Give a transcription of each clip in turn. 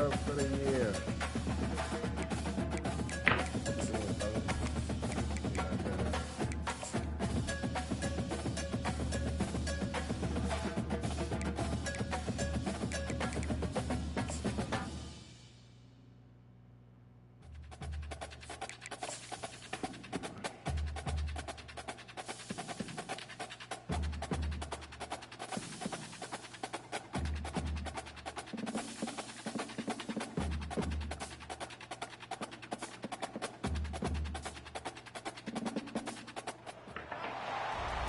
up for the year.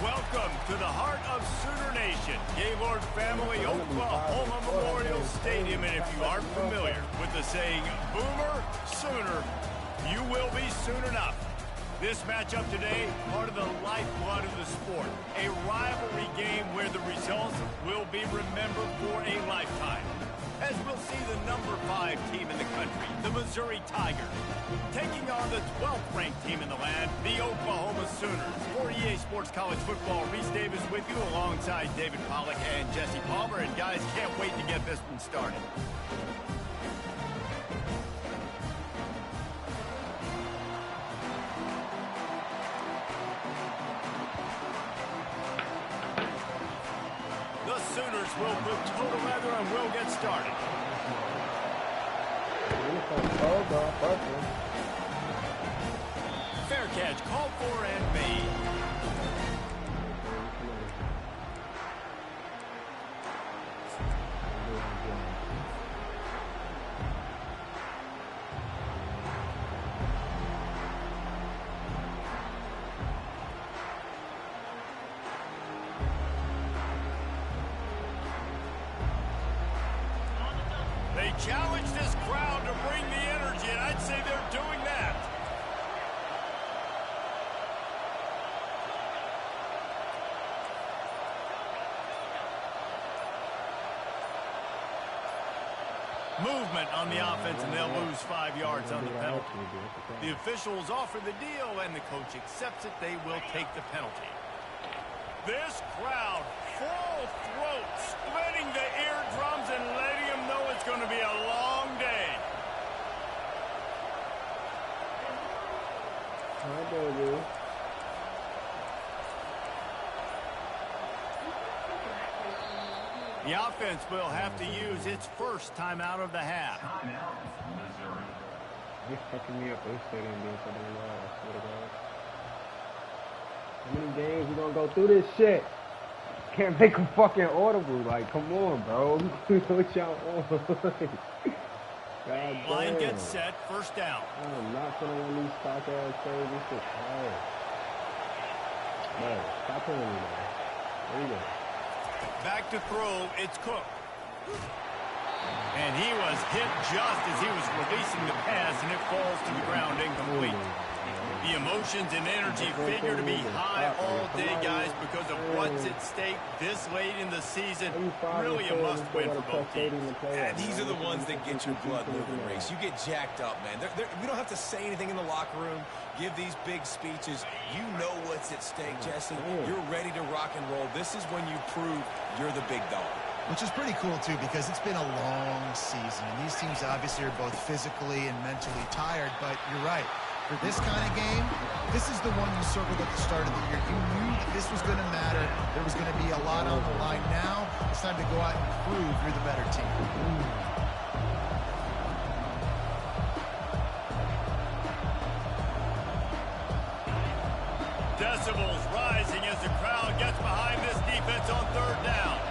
Welcome to the heart of Sooner Nation, Gaylord Family Oklahoma Memorial Stadium. And if you aren't familiar with the saying, Boomer Sooner, you will be soon enough. This matchup today, part of the lifeblood of the sport. A rivalry game where the results will be remembered for a lifetime. As we'll see the number 5 team in the country, the Missouri Tigers, taking on the 12th ranked team in the land, the Oklahoma Sooners. For EA Sports College Football, Reese Davis with you alongside David Pollack and Jesse Palmer. And guys, can't wait to get this one started. The Sooners will put total leather and will get started. Fair catch, called for and made. They challenge this crowd to bring the energy, and I'd say they're doing that. Movement on the offense, and they'll lose 5 yards on the penalty. The officials offer the deal, and the coach accepts it. They will take the penalty. This crowd, full throat, splitting the eardrums and letting them know it's going to be a long day. Hi, baby. The offense will have to use its first timeout of the half. They're fucking me up. They stadium being so damn loud. I swear to God. How many games we gonna go through this shit? Can't make them fucking audible. Like, come on, bro. What y'all on? God Line damn. gets set, first down. I'm not gonna run these stock ass plays. This shit hard. Man, stop playing with me, man. There you go. Back to throw, it's Cook. And he was hit just as he was releasing the pass, and it falls to the ground incomplete. The emotions and energy figure to be high all day, guys, because of what's at stake this late in the season. Really a must-win for both teams. Yeah, these are the ones that get your blood moving, Race. You get jacked up, man. We don't have to say anything in the locker room, give these big speeches. You know what's at stake, Jesse. You're ready to rock and roll. This is when you prove you're the big dog. Which is pretty cool, too, because it's been a long season. And these teams obviously are both physically and mentally tired, but you're right. For this kind of game, this is the one you circled at the start of the year. You knew that this was going to matter. There was going to be a lot on the line. Now it's time to go out and prove you're the better team. Decibels rising as the crowd gets behind this defense on third down.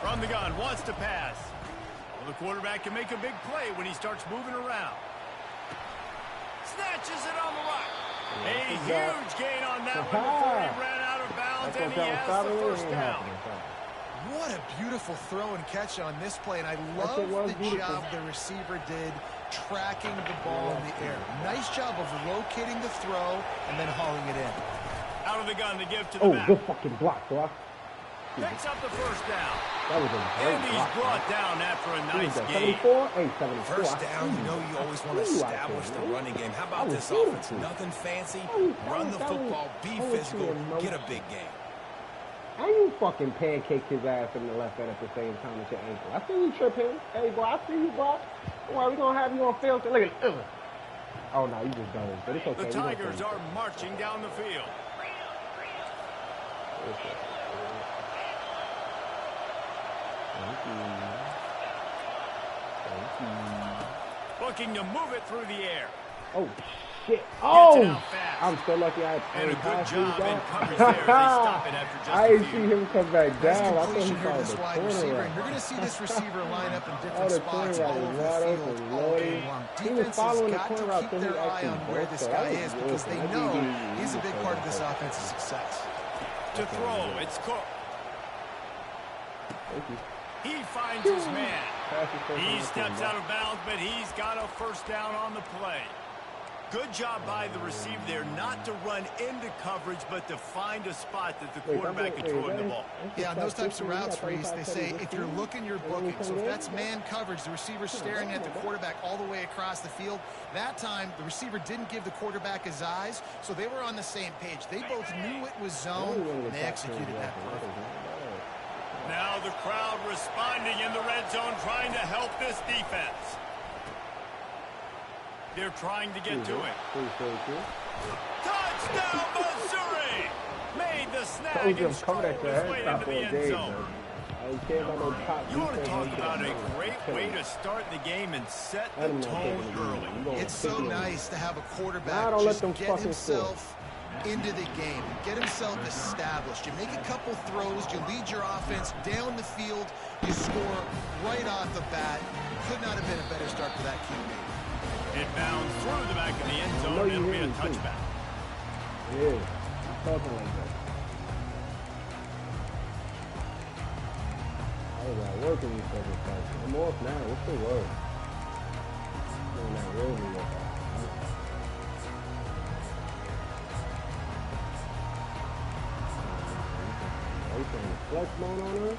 From the gun, wants to pass. The quarterback can make a big play when he starts moving around. Snatches it on the right. A huge gain on that one before he ran out of bounds, and he has the first down. What a beautiful throw and catch on this play, and I love the job the receiver did tracking the ball in the air. Nice job of locating the throw and then hauling it in. Out of the gun to give to the back. Good fucking block, bro. Picks up the first down. That was a great And he's brought down after a nice game. 74? Hey, 74. First down, you know you always want to establish the running game. How about this offense? Nothing fancy. Run the football, be physical, get a big game. How you fucking pancake his ass in the left hand at the same time with your ankle? I see you tripping. Hey, boy, I see you, boy. Well, we gonna have you on film. Look at it. Oh, no, you just done. But it's okay. The Tigers are marching down the field. Looking to move it through the air. Oh, shit. Oh! I'm so lucky I had and a good job in coverage there. They stop it after just I a didn't few. see him come back down. I thought he Completion here to found this the wide corner receiver, route. and you're going to see this receiver line up in different The spots corner all route over was the wide field open, all Lloyd. game long. He was Defense has following the got corner to route keep till he their eye actually on where broke, this so guy that was is good. because they That know DB he's a big part of this was offense's success. To throw, it's Cook. Thank you. He finds his man. He He steps out of bounds, but he's got a first down on the play. Good job by the receiver there not to run into coverage, but to find a spot that the quarterback can throw in the ball. Yeah, on those types of routes, Reese, they say if you're looking, you're booking. So if that's man coverage, the receiver's staring at the quarterback all the way across the field. That time, the receiver didn't give the quarterback his eyes, so they were on the same page. They both knew it was zone, and they executed that perfectly. Now the crowd responding in the red zone, trying to help this defense. They're trying to get to it. Touchdown, Missouri! Made the snag and strolled his way into the end zone. You want to talk about a great way to start the game and set the tone early. It's so nice to have a quarterback just get himself into the game, get himself established. You make a couple throws, you lead your offense down the field, you score right off the bat. Could not have been a better start for that QB. It bounds through the back of the end zone. It'll be a touchback. Yeah, something like that. I was at work when you said this. I'm off now. What's the word? Doing that really workout. Are you saying flex mode on her?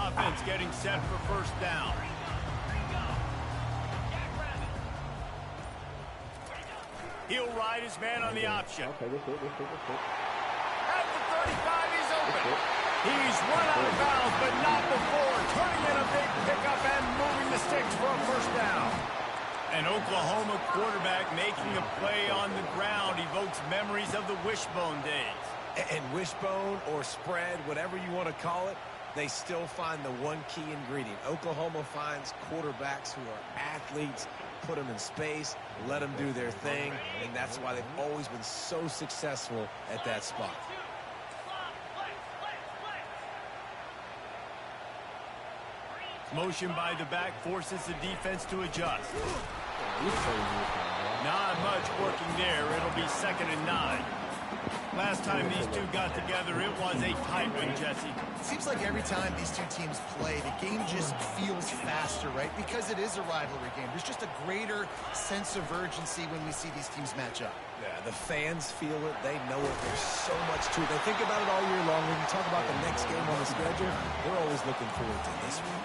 Offense getting set for first down. He'll ride his man on the option. Okay, this it. At the 35, he's open. He's run out of bounds, but not before. Turning in a big pickup and moving the sticks for a first down. An Oklahoma quarterback making a play on the ground evokes memories of the wishbone days. And wishbone or spread, whatever you want to call it, they still find the one key ingredient. Oklahoma finds quarterbacks who are athletes, put them in space, let them do their thing, and that's why they've always been so successful at that spot. Motion by the back forces the defense to adjust. Not much working there. It'll be 2nd and 9. Last time these two got together, it was a tight one, Jesse. It seems like every time these two teams play, the game just feels faster, right? Because it is a rivalry game. There's just a greater sense of urgency when we see these teams match up. Yeah, the fans feel it. They know it. There's so much to it. They think about it all year long. When you talk about the next game on the schedule, they're always looking forward to this one.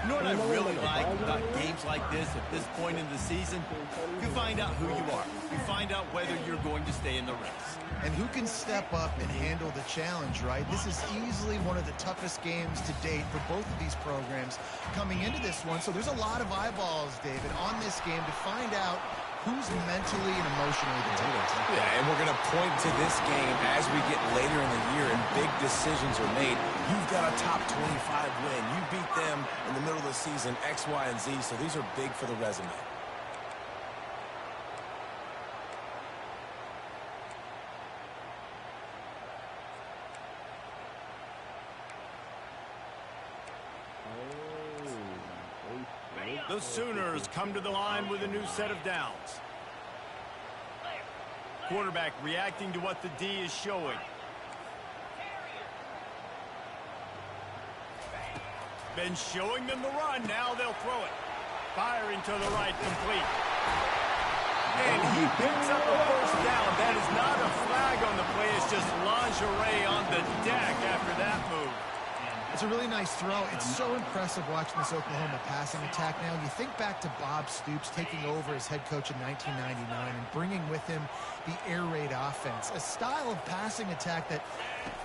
You know what I really like about games like this at this point in the season? You find out who you are. You find out whether you're going to stay in the race. And who can step up and handle the challenge, right? This is easily one of the toughest games to date for both of these programs coming into this one. So there's a lot of eyeballs, David, on this game to find out who's mentally and emotionally the toughest. Yeah, and we're going to point to this game as we get later in the year and big decisions are made. You've got a top 25 win. You beat them in the middle of the season, X, Y, and Z, so these are big for the resume. The Sooners come to the line with a new set of downs. Quarterback reacting to what the D is showing. Been showing them the run. Now they'll throw it. Firing to the right, complete. And he picks up the first down. That is not a flag on the play. It's just lingerie on the deck after that move. It's a really nice throw. It's so impressive watching this Oklahoma passing attack now. You think back to Bob Stoops taking over as head coach in 1999 and bringing with him the air raid offense, a style of passing attack that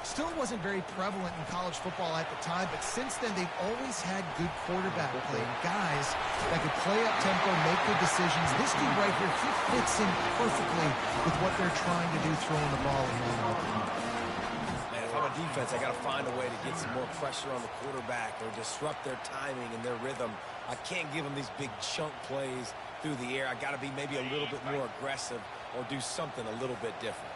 still wasn't very prevalent in college football at the time, but since then they've always had good quarterback play, guys that could play up tempo, make good decisions. This dude right here, he fits in perfectly with what they're trying to do throwing the ball in long. Defense, I got to find a way to get some more pressure on the quarterback or disrupt their timing and their rhythm. I can't give them these big chunk plays through the air. I got to be maybe a little bit more aggressive or do something a little bit different.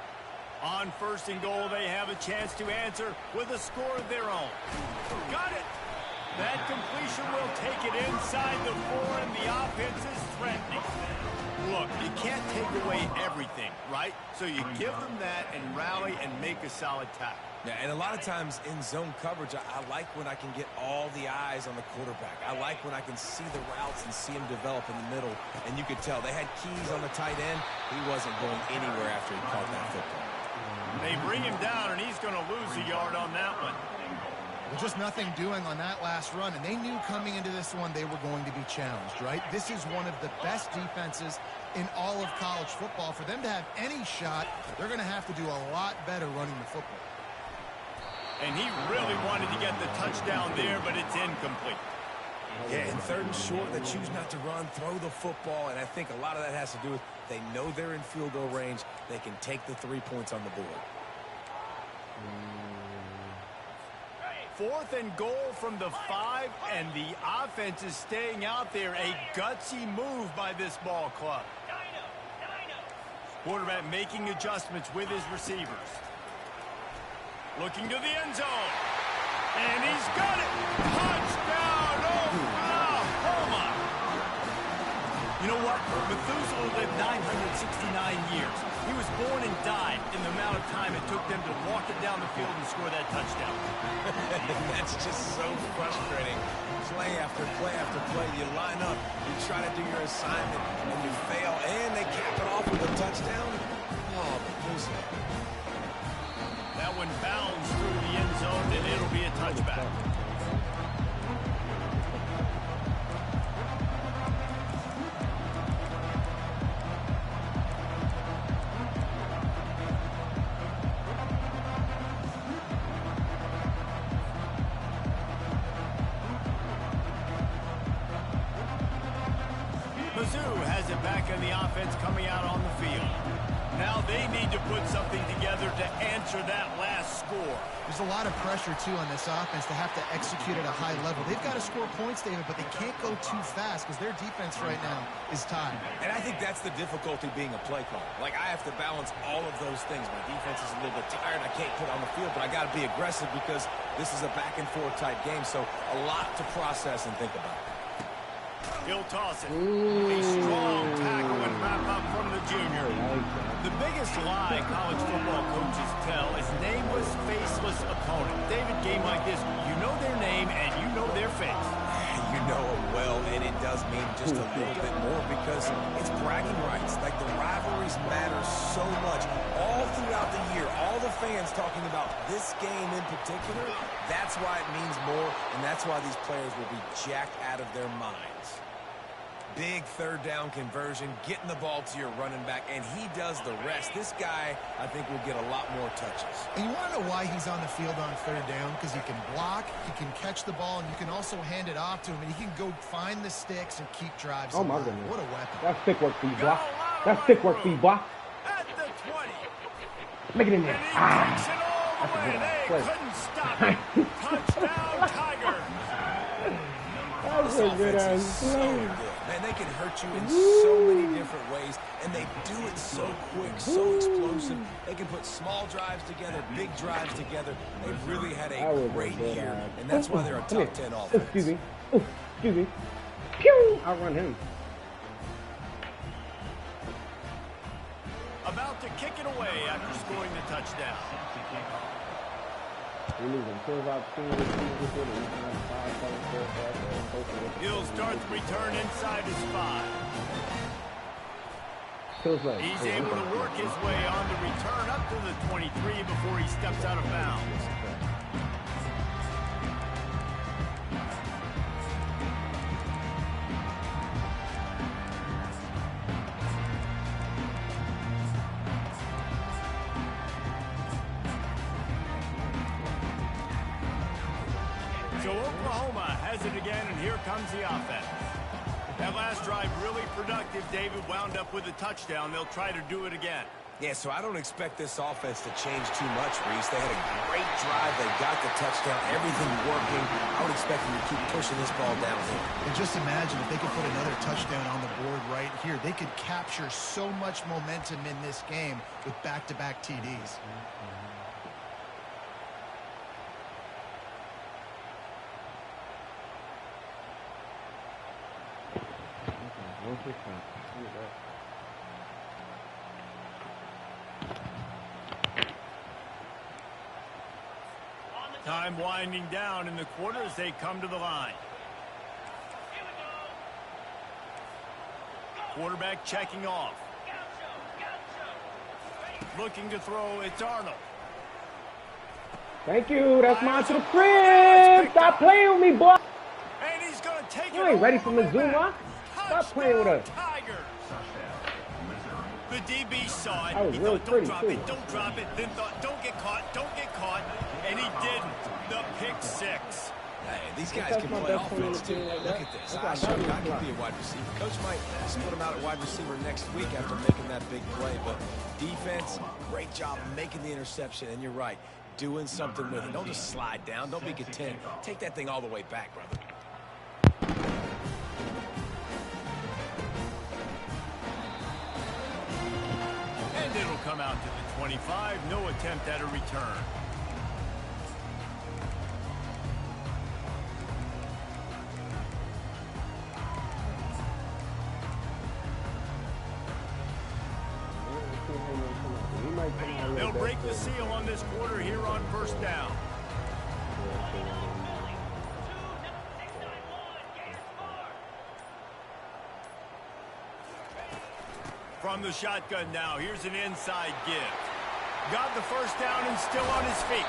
On 1st and goal, they have a chance to answer with a score of their own. Got it. That completion will take it inside the 4, and the offense is threatening. Look, you can't take away everything, right? So you give them that and rally and make a solid tackle. Yeah, and a lot of times in zone coverage, I like when I can get all the eyes on the quarterback. I like when I can see the routes and see him develop in the middle. And you could tell they had keys on the tight end. He wasn't going anywhere after he caught that football. They bring him down, and he's going to lose a yard on that one. Well, just nothing doing on that last run, and they knew coming into this one they were going to be challenged, right? This is one of the best defenses in all of college football. For them to have any shot, they're going to have to do a lot better running the football. And he really wanted to get the touchdown there, but it's incomplete. Yeah, in 3rd and short, they choose not to run, throw the football, and I think a lot of that has to do with they know they're in field goal range. They can take the 3 points on the board. 4th and goal from the 5, and the offense is staying out there. A gutsy move by this ball club. Quarterback making adjustments with his receivers. Looking to the end zone. And he's got it. Touchdown, Oklahoma. You know what? Methuselah lived 969 years. He was born and died in the amount of time it took them to walk it down the field and score that touchdown. That's just so frustrating. Play after play after play. You line up, you try to do your assignment, and you fail, and they cap it off with a touchdown. Oh, Methuselah. That one bounds through the end zone, and it'll be a touchback. Mizzou has it back in the offense coming out on the field. Now they need to put something together to answer that last score. There's a lot of pressure, too, on this offense to have to execute at a high level. They've got to score points, David, but they can't go too fast because their defense right now is tied. And I think that's the difficulty being a play caller. Like, I have to balance all of those things. My defense is a little bit tired. I can't put on the field, but I got to be aggressive because this is a back-and-forth type game, so a lot to process and think about. He'll toss it. A strong tackle and wrap up from the junior. The biggest lie college football coaches tell is nameless, faceless opponent. David, game like this, you know their name and you know their face. You know them well, and it does mean just a little bit more because it's bragging rights. Like, the rivalries matter so much. All throughout the year, all the fans talking about this game in particular, that's why it means more, and that's why these players will be jacked out of their minds. Big 3rd down conversion, getting the ball to your running back, and he does the rest. This guy, I think, will get a lot more touches. And you want to know why he's on the field on 3rd down? Because he can block, he can catch the ball, and you can also hand it off to him, and he can go find the sticks and keep drives alive. My goodness. What a weapon. That's stick work for you, block. That's stick work for you, block. At the 20. Make it in there. And he takes it all the way. They couldn't stop it. Touchdown, Tiger. That's a good ass So play. good. Man, they can hurt you in so many different ways, and they do it so quick, so explosive. They can put small drives together, big drives together. They've really had a great year, and that's why they're a top 10 offense. Excuse me. Excuse me. Pew! Outrun him. About to kick it away after scoring the touchdown. He'll start the return inside his 5. He's able to work his way on the return up to the 23 before he steps out of bounds. So Oklahoma has it again, and here comes the offense. That last drive really productive. David wound up with a touchdown. They'll try to do it again. Yeah, so I don't expect this offense to change too much, Reese. They had a great drive. They got the touchdown. Everything working. I would expect them to keep pushing this ball downhill. And just imagine if they could put another touchdown on the board right here. They could capture so much momentum in this game with back-to-back TDs. Time winding down in the quarter as they come to the line. Quarterback checking off. Looking to throw, it's Arnold. Thank you. That's mine to the crib. Stop playing with me, boy. And he's going to take it. You ain't ready for Missoula. Stop playing with us. Tigers. The DB saw it. That was He really thought, pretty, don't drop too. it, don't drop it. Then thought, don't get caught. And he didn't. The pick six. Hey, these guys That's can my play best player offense, in the too. team like Look that. at this. That's I why showed you I Donovan could be a wide receiver. Coach might split him out at wide receiver next week after making that big play. But defense, great job making the interception. And you're right, doing something with it. Don't just slide down. Don't be content. Take that thing all the way back, brother. And it'll come out to the 25. No attempt at a return. They'll break the seal on this quarter here on first down. From the shotgun now, here's an inside give. Got the first down and still on his feet.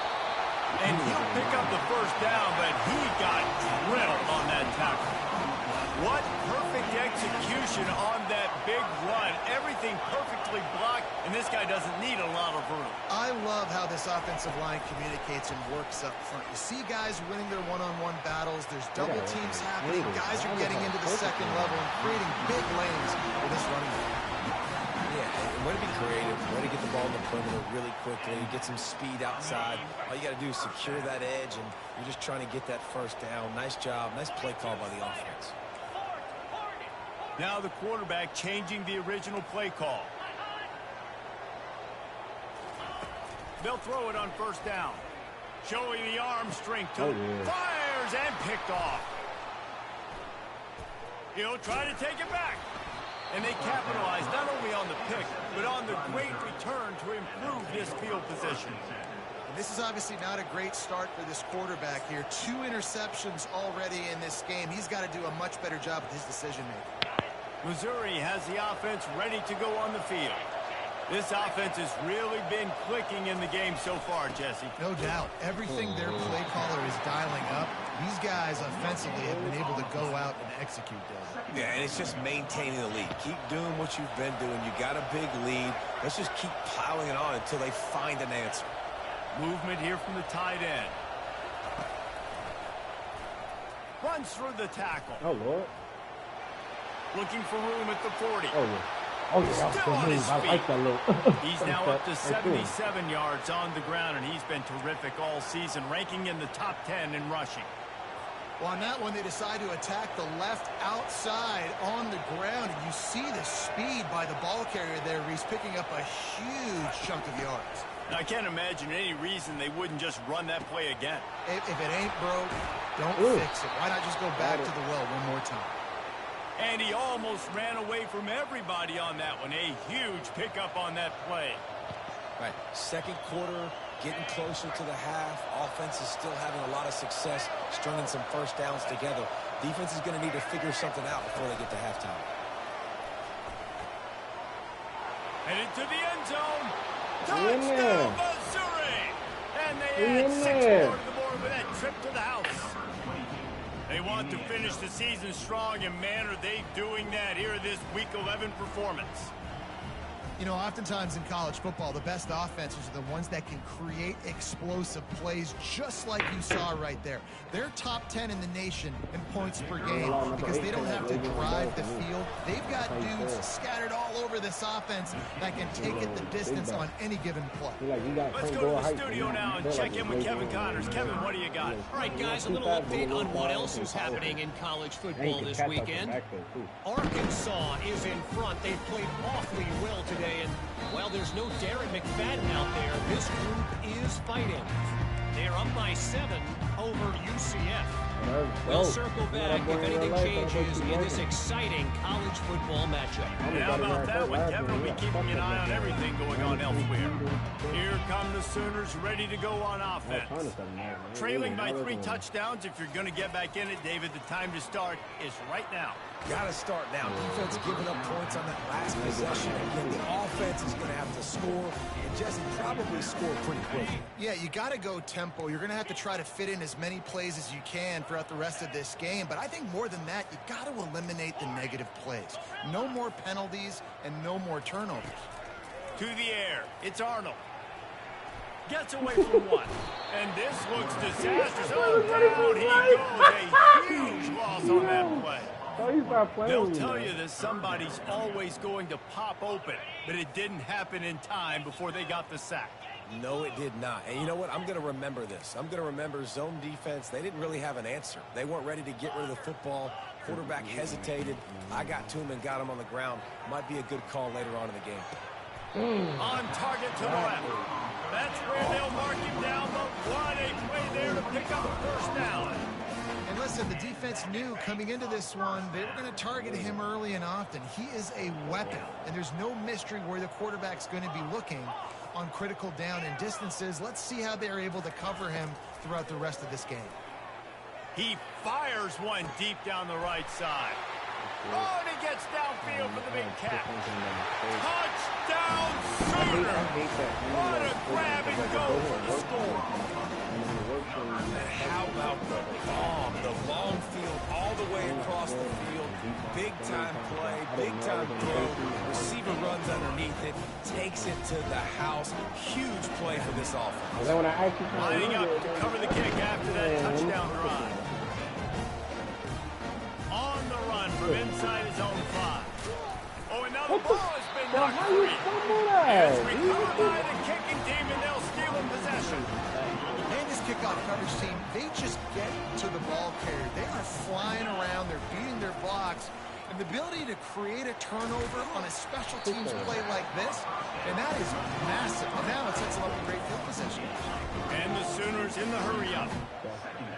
And he'll pick up the first down, but he got drilled on that tackle. What perfect execution on that big run. Everything perfectly blocked, and this guy doesn't need a lot of room. I love how this offensive line communicates and works up front. You see guys winning their one-on-one battles. There's double teams happening. Guys are getting into the second level and creating big lanes for this running back. Yeah, and way to be creative, way to get the ball in the perimeter really quickly, get some speed outside. All you got to do is secure that edge, and you're just trying to get that first down. Nice job, nice play call by the offense. Now the quarterback changing the original play call. They'll throw it on first down. Showing the arm strength to fires and picked off. He'll try to take it back. And they capitalize not only on the pick, but on the great return to improve this field position. This is obviously not a great start for this quarterback here. 2 interceptions already in this game. He's got to do a much better job with his decision-making. Missouri has the offense ready to go on the field. This offense has really been clicking in the game so far, Jesse. No doubt. Everything their play caller is dialing up, these guys offensively have been able to go out and execute those. Yeah, and it's just maintaining the lead. Keep doing what you've been doing. You got a big lead. Let's just keep piling it on until they find an answer. Movement here from the tight end. Runs through the tackle. Oh, Lord. Looking for room at the 40. Oh, yeah. Oh, yeah. That was Still a on good his move. I feet. like that little. He's now up to 77 yards on the ground, and he's been terrific all season, ranking in the top 10 in rushing. Well, on that one, they decide to attack the left outside on the ground, and you see the speed by the ball carrier there, Reese, picking up a huge chunk of yards. Now, I can't imagine any reason they wouldn't just run that play again. If it ain't broke, don't fix it. Why not just go back to the well one more time? And he almost ran away from everybody on that one. A huge pickup on that play. Right, second quarter, getting closer to the half. Offense is still having a lot of success, stringing some first downs together. Defense is going to need to figure something out before they get to halftime. And into the end zone. Touchdown, Missouri! And they add 6 more to the board with that trip to the house. They want to finish the season strong, and man, are they doing that here in this Week 11 performance. You know, oftentimes in college football, the best offenses are the ones that can create explosive plays, just like you saw right there. They're top 10 in the nation in points per game because they don't have to drive the field. They've got dudes scattered all over this offense that can take it the distance on any given play. Let's go to the studio now and check in with Kevin Connors. Kevin, what do you got? All right, guys, a little update on what else is happening in college football this weekend. Arkansas is in front. They've played awfully well today. And while there's no Darren McFadden out there, this group is fighting. They're up by 7 over UCF. We'll circle back if anything changes in this exciting college football matchup. Yeah, about that one, Kevin will be keeping an eye on everything going on elsewhere. Here come the Sooners ready to go on offense. Trailing by 3 touchdowns. If you're going to get back in it, David, the time to start is right now. Got to start now. Defense giving up points on that last possession. Again, the offense is going to have to score, and Jesse probably score pretty quickly. Yeah, you got to go tempo. You're going to have to try to fit in as many plays as you can throughout the rest of this game. But I think more than that, you got to eliminate the negative plays. No more penalties and no more turnovers. To the air. It's Arnold. Gets away from one. And this looks disastrous. Oh, down he goes. A huge loss on that play. They'll tell you that somebody's always going to pop open, but it didn't happen in time before they got the sack. No, it did not. And you know what? I'm going to remember this. I'm going to remember zone defense. They didn't really have an answer. They weren't ready to get rid of the football. Quarterback hesitated. I got to him and got him on the ground. Might be a good call later on in the game. On target to the left. That's where they'll mark him down, but what a play there to pick up a first down. And listen, the defense knew coming into this one, they were going to target him early and often. He is a weapon, and there's no mystery where the quarterback's going to be looking on critical down and distances. Let's see how they're able to cover him throughout the rest of this game. He fires one deep down the right side. Oh, and he gets downfield for the big catch. Touchdown, Sooner! What a grab and go for the score. How about the bomb? The long field all the way across the field. Big-time play, big-time throw. Receiver runs underneath it, takes it to the house. Huge play for this offense. Lining up to cover the kick after that touchdown drive. On the run from inside his own 5. Oh, and now the ball has been knocked free. It's recovered by the kicking team, and they'll steal in possession. And this kickoff coverage team, they just get to the ball carrier. They are flying around. They're beating their blocks. And the ability to create a turnover on a special teams play like this, and that is massive. And now it sets them up a great field position. And the Sooners in the hurry-up.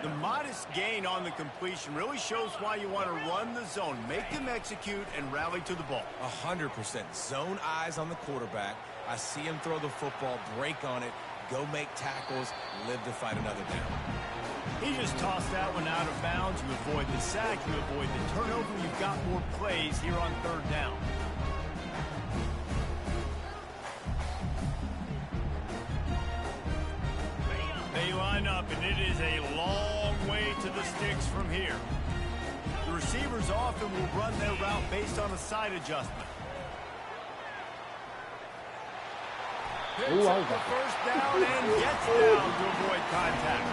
The modest gain on the completion really shows why you want to run the zone, make them execute, and rally to the ball. 100%. Zone eyes on the quarterback. I see him throw the football, break on it, go make tackles, live to fight another down. He just tossed that one out of bounds. You avoid the sack, you avoid the turnover. You've got more plays here on 3rd down. They line up, and it is a long way to the sticks from here. The receivers often will run their route based on a side adjustment. Picks up the first down and gets down to avoid contact.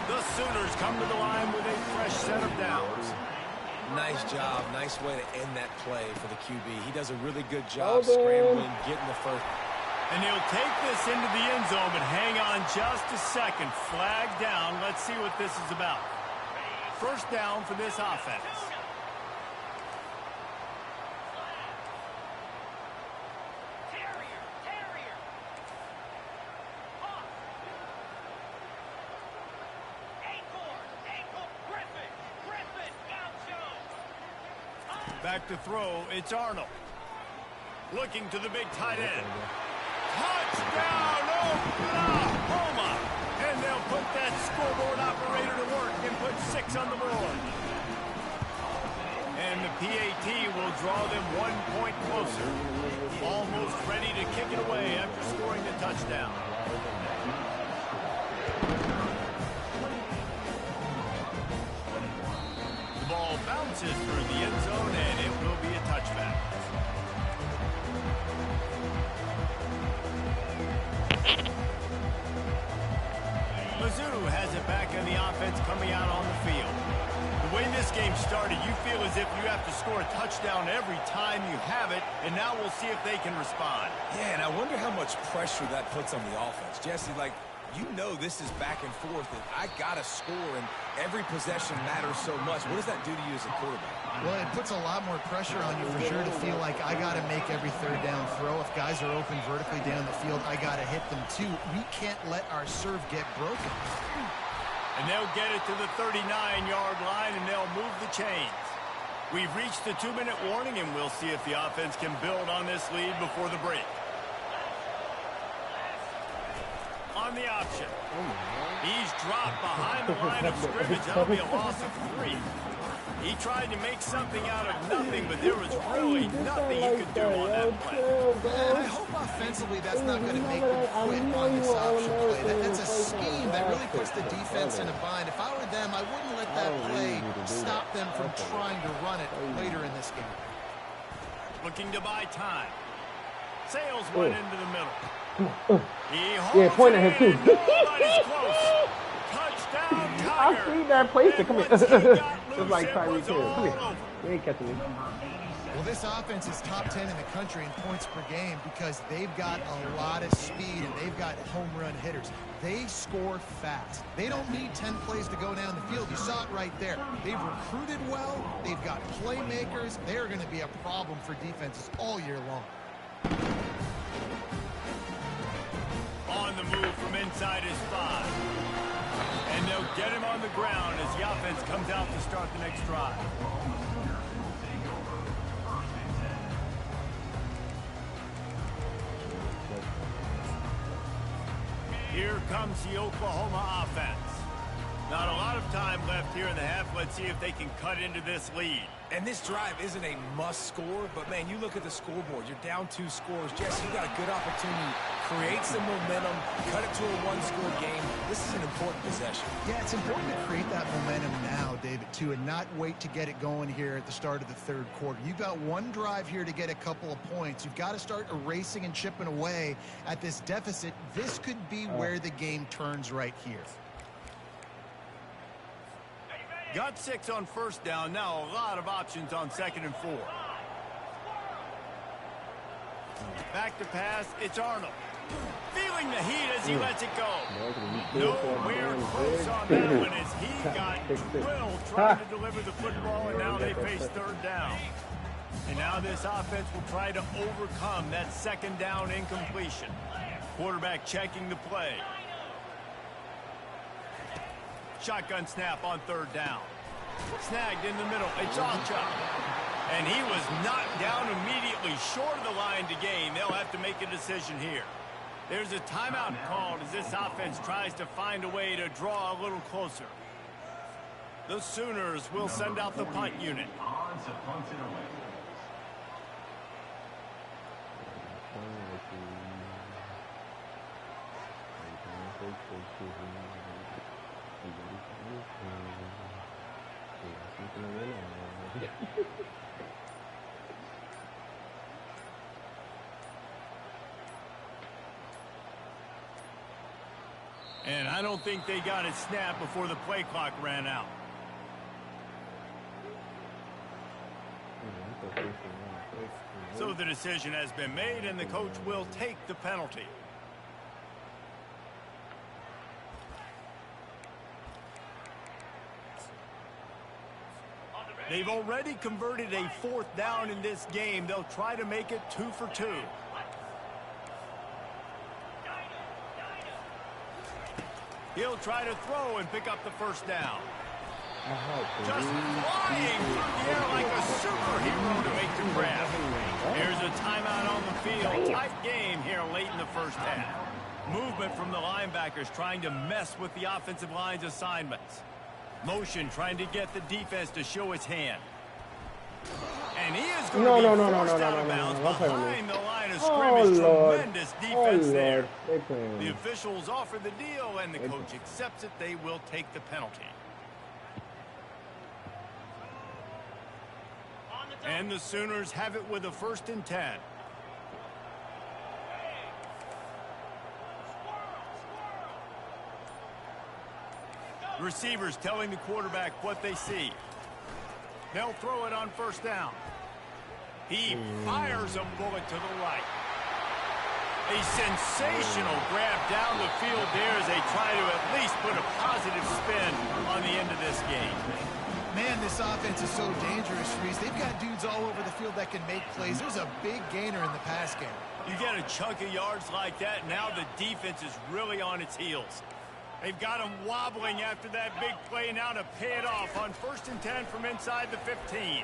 The Sooners come to the line with a fresh set of downs. Nice job. Nice way to end that play for the QB. He does a really good job scrambling, getting the first. And he'll take this into the end zone, but hang on just a second. Flag down. Let's see what this is about. First down for this offense. Back to throw, it's Arnold. Looking to the big tight end. Touchdown, Oklahoma! And they'll put that scoreboard operator to work and put 6 on the board. And the PAT will draw them 1 point closer. Almost ready to kick it away after scoring the touchdown. The ball bounces through the end zone, and it will be a touchback. Mizzou has it back in the offense coming out on the field. The way this game started, you feel as if you have to score a touchdown every time you have it, and now we'll see if they can respond. Yeah, and I wonder how much pressure that puts on the offense. Jesse, like, you know this is back and forth, and I got to score, and every possession matters so much. What does that do to you as a quarterback? Well, it puts a lot more pressure on you for sure to feel like I got to make every third down throw. If guys are open vertically down the field, I got to hit them too. We can't let our serve get broken. And they'll get it to the 39-yard line, and they'll move the chains. We've reached the 2-minute warning, and we'll see if the offense can build on this lead before the break. On the option. He's dropped behind the line of scrimmage. That'll be a loss of 3. He tried to make something out of nothing, but there was really nothing he could do on that play. And I hope offensively that's not going to make them quit on this option play. That's a scheme that really puts the defense in a bind. If I were them, I wouldn't let that play stop them from trying to run it later in this game. Looking to buy time. Sales went into the middle. He holds point at him too. Nobody's close. Touchdown, Tiger. I see that place. Come here. Just like Tyreek Hill. Come here. You ain't catching me. Well, this offense is top 10 in the country in points per game because they've got a lot of speed and they've got home run hitters. They score fast. They don't need 10 plays to go down the field. You saw it right there. They've recruited well. They've got playmakers. They're going to be a problem for defenses all year long. On the move from inside his 5. And they'll get him on the ground as the offense comes out to start the next drive. Here comes the Oklahoma offense. Not a lot of time left here in the half. Let's see if they can cut into this lead. And this drive isn't a must score, but, man, you look at the scoreboard. You're down 2 scores. Jesse, you got a good opportunity. Create some momentum. Cut it to a 1-score game. This is an important possession. Yeah, it's important to create that momentum now, David, too, and not wait to get it going here at the start of the third quarter. You've got one drive here to get a couple of points. You've got to start erasing and chipping away at this deficit. This could be where the game turns right here. Got 6 on first down. Now a lot of options on 2nd and 4. Back to pass. It's Arnold. Feeling the heat as he lets it go. Nowhere close on that one as he got drilled trying to deliver the football, and now they face 3rd down. And now this offense will try to overcome that 2nd down incompletion. Quarterback checking the play. Shotgun snap on 3rd down. Snagged in the middle. It's Alchuk. And he was knocked down immediately short of the line to gain. They'll have to make a decision here. There's a timeout called as this offense tries to find a way to draw a little closer. The Sooners will send out the punt unit. And I don't think they got it snapped before the play clock ran out. So the decision has been made, and the coach will take the penalty. They've already converted a 4th down in this game. They'll try to make it 2 for 2. He'll try to throw and pick up the 1st down. Just flying through the air like a superhero to make the grab. Here's a timeout on the field. Tight game here late in the 1st half. Movement from the linebackers trying to mess with the offensive line's assignments. Motion trying to get the defense to show its hand. And he is going to be forced out of bounds behind the line of scrimmage. Tremendous defense there. The officials offer the deal, and the coach accepts it. They will take the penalty. And the Sooners have it with a 1st and 10. The receivers telling the quarterback what they see. They'll throw it on first down. He fires a bullet to the right. A sensational grab down the field there as they try to at least put a positive spin on the end of this game. Man, this offense is so dangerous, Reese. They've got dudes all over the field that can make plays. There's a big gainer in the pass game. You get a chunk of yards like that, now the defense is really on its heels. They've got him wobbling after that big play now to pay it off on 1st and 10 from inside the 15.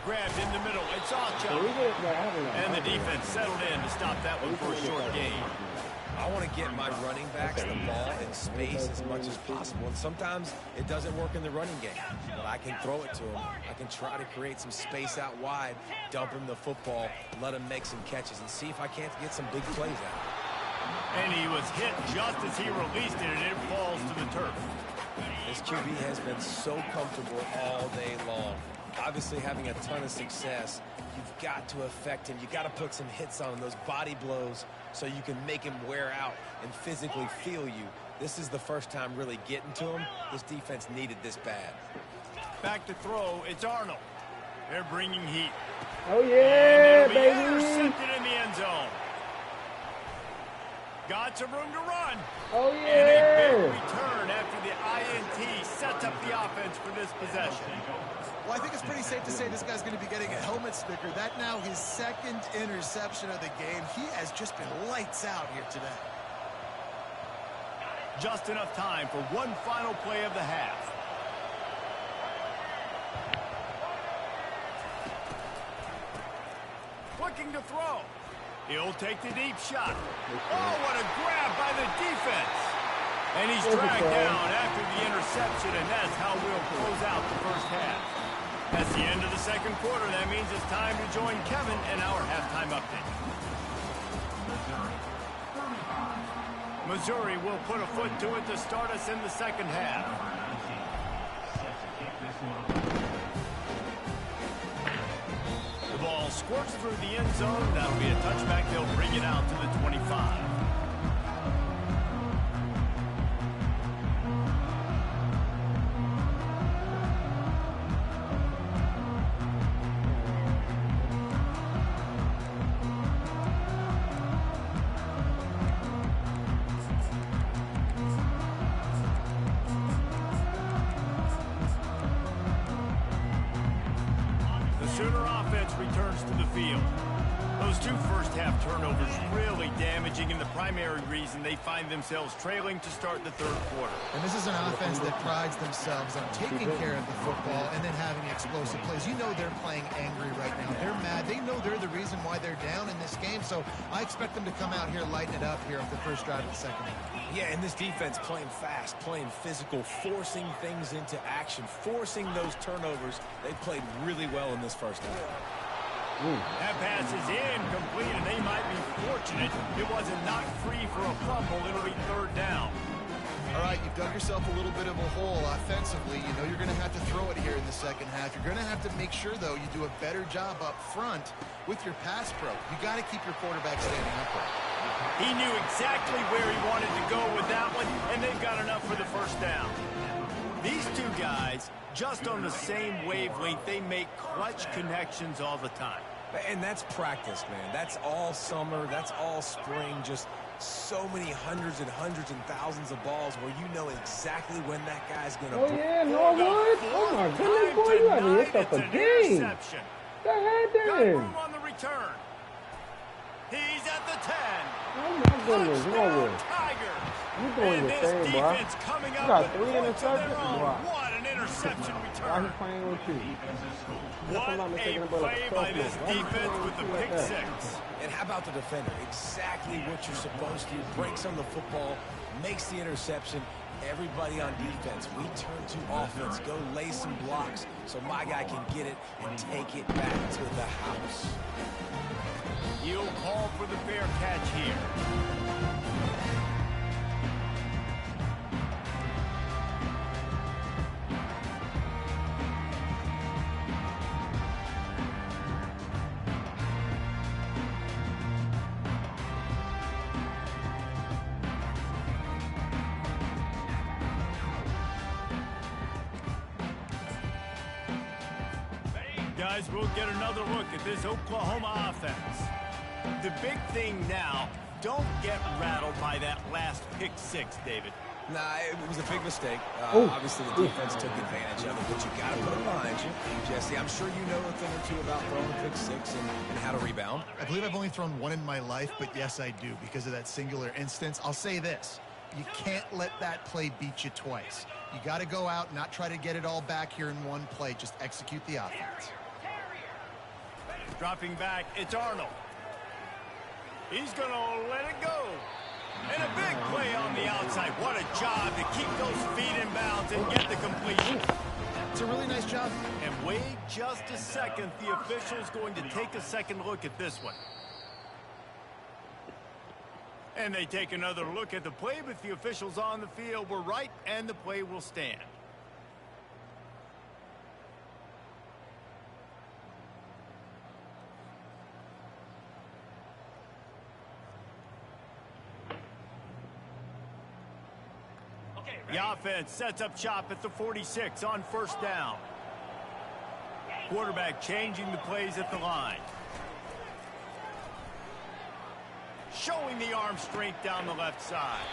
Grabbed in the middle. It's Ocho. And the defense settled in to stop that one for a short gain. I want to get my running backs the ball in space as much as possible. And sometimes it doesn't work in the running game. But I can throw it to him. I can try to create some space out wide, dump him the football, let him make some catches, and see if I can't get some big plays out. And he was hit just as he released it, and it falls to the turf. This QB has been so comfortable all day long. Obviously having a ton of success, you've got to affect him. You've got to put some hits on him, those body blows, so you can make him wear out and physically feel you. This is the first time really getting to him. This defense needed this bad. Back to throw, it's Arnold. They're bringing heat. Oh, yeah, and baby. Intercepted in the end zone. Got some room to run. Oh, And a yeah. big return after the INT sets up the offense for this possession. Well, I think it's pretty safe to say this guy's going to be getting a helmet sticker. That now his 2nd interception of the game. He has just been lights out here today. Just enough time for one final play of the half. Looking to throw. He'll take the deep shot. Oh, what a grab by the defense. And he's dragged down after the interception, and that's how we'll close out the first half. That's the end of the second quarter. That means it's time to join Kevin in our halftime update. Missouri will put a foot to it to start us in the second half. The ball squirts through the end zone. That'll be a touchback. They'll bring it out to the 25. Sooner offense returns to the field. Those 2 first-half turnovers really damaging, and the primary reason they find themselves trailing to start the third quarter. And this is an offense that prides themselves on taking care of the football and then having explosive plays. You know they're playing angry right now. They're mad. They know they're the reason why they're down in this game, so I expect them to come out here, lighten it up here at the first drive of the second half. Yeah, and this defense playing fast, playing physical, forcing things into action, forcing those turnovers. They played really well in this first half. That pass is incomplete, and they might be fortunate it wasn't knocked free for a fumble. It'll be third down. All right, you've dug yourself a little bit of a hole offensively. You know you're going to have to throw it here in the second half. You're going to have to make sure, though, you do a better job up front with your pass pro. You got to keep your quarterback standing upright. He knew exactly where he wanted to go with that one, and they've got enough for the first down. These two guys, just on the same wavelength, they make clutch connections all the time. And that's practice, man. That's all summer. That's all spring. Just so many hundreds and thousands of balls where you know exactly when that guy's going to... Oh, yeah, Norwood. Oh, my goodness, boy, you haven't hit up a game. Go ahead, Got then. room on the return. He's at the 10. Oh, my goodness, Norwood. Tigers. You doing your thing, bro. Coming You up got with 3 points of their interceptions? own. Wow. What an interception Why return. he playing with you? What a play by this defense with the pick six. And how about the defender? Exactly what you're supposed to. Breaks on the football, makes the interception. Everybody on defense, we turn to offense. Go lay some blocks so my guy can get it and take it back to the house. You'll call for the fair catch here. guys, we'll get another look at this Oklahoma offense. The big thing now, don't get rattled by that last pick six, David. Nah, it was a big mistake. Obviously, the defense took advantage of it, but you got to put it behind you. Jesse, I'm sure you know a thing or two about throwing pick six and how to rebound. I believe I've only thrown one in my life, but yes, I do, because of that singular instance. I'll say this. You can't let that play beat you twice. You got to go out, not try to get it all back here in one play. Just execute the offense. Dropping back, it's Arnold. He's going to let it go. And a big play on the outside. What a job to keep those feet in bounds and get the completion. It's a really nice job. And wait just a second. The official's going to take a second look at this one. And they take another look at the play, but the officials on the field were right, and the play will stand. The offense sets up shop at the 46 on first down. Quarterback changing the plays at the line. Showing the arm strength down the left side.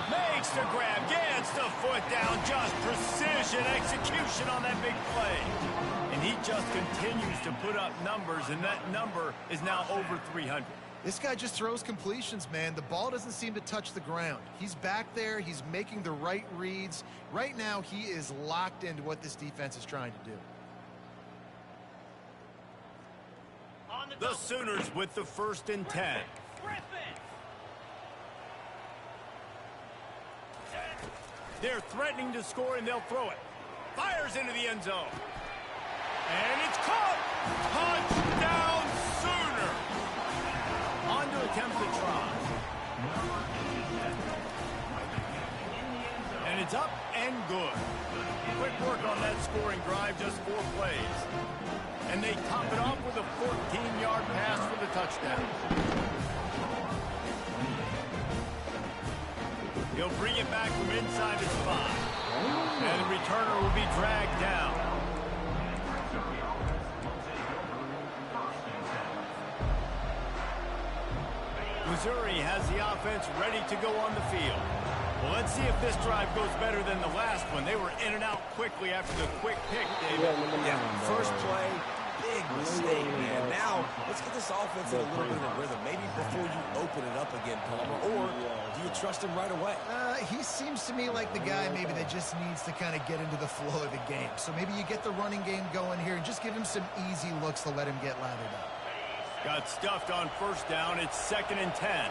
Makes the grab, gets the foot down, just precision execution on that big play. And he just continues to put up numbers, and that number is now over 300. This guy just throws completions, man. The ball doesn't seem to touch the ground. He's back there. He's making the right reads. Right now, he is locked into what this defense is trying to do. The Sooners with the 1st and 10. They're threatening to score, and they'll throw it. Fires into the end zone. And it's caught. Touchdown, Sooner. On to attempt the try. And it's up and good. Quick work on that scoring drive, just 4 plays. And they top it off with a 14-yard pass for the touchdown. He'll bring it back from inside his 5. And the returner will be dragged down. Missouri has the offense ready to go on the field. Well, let's see if this drive goes better than the last one. They were in and out quickly after the quick pick, David. Yeah, first play, big mistake, man. Now, let's get this offense in a little bit of a rhythm. Maybe before you open it up again, Palmer, or do you trust him right away? He seems to me like the guy maybe that just needs to kind of get into the flow of the game. So maybe you get the running game going here and just give him some easy looks to let him get lathered up. Got stuffed on first down. It's 2nd and 10.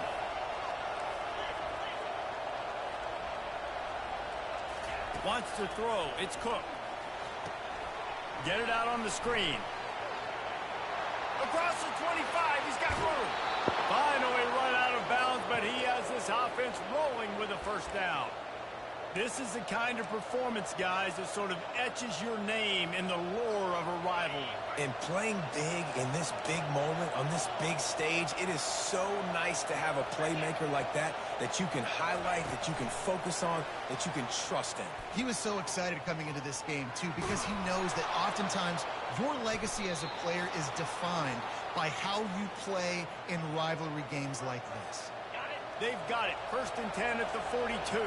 Wants to throw. It's Cook. Get it out on the screen. Across the 25. He's got room. Finally run out of bounds, but he has this offense rolling with a first down. This is the kind of performance, guys, that sort of etches your name in the lore of a rivalry. And playing big in this big moment, on this big stage, it is so nice to have a playmaker like that you can highlight, that you can focus on, that you can trust in. He was so excited coming into this game, too, because he knows that oftentimes your legacy as a player is defined by how you play in rivalry games like this. They've got it. 1st and 10 at the 42.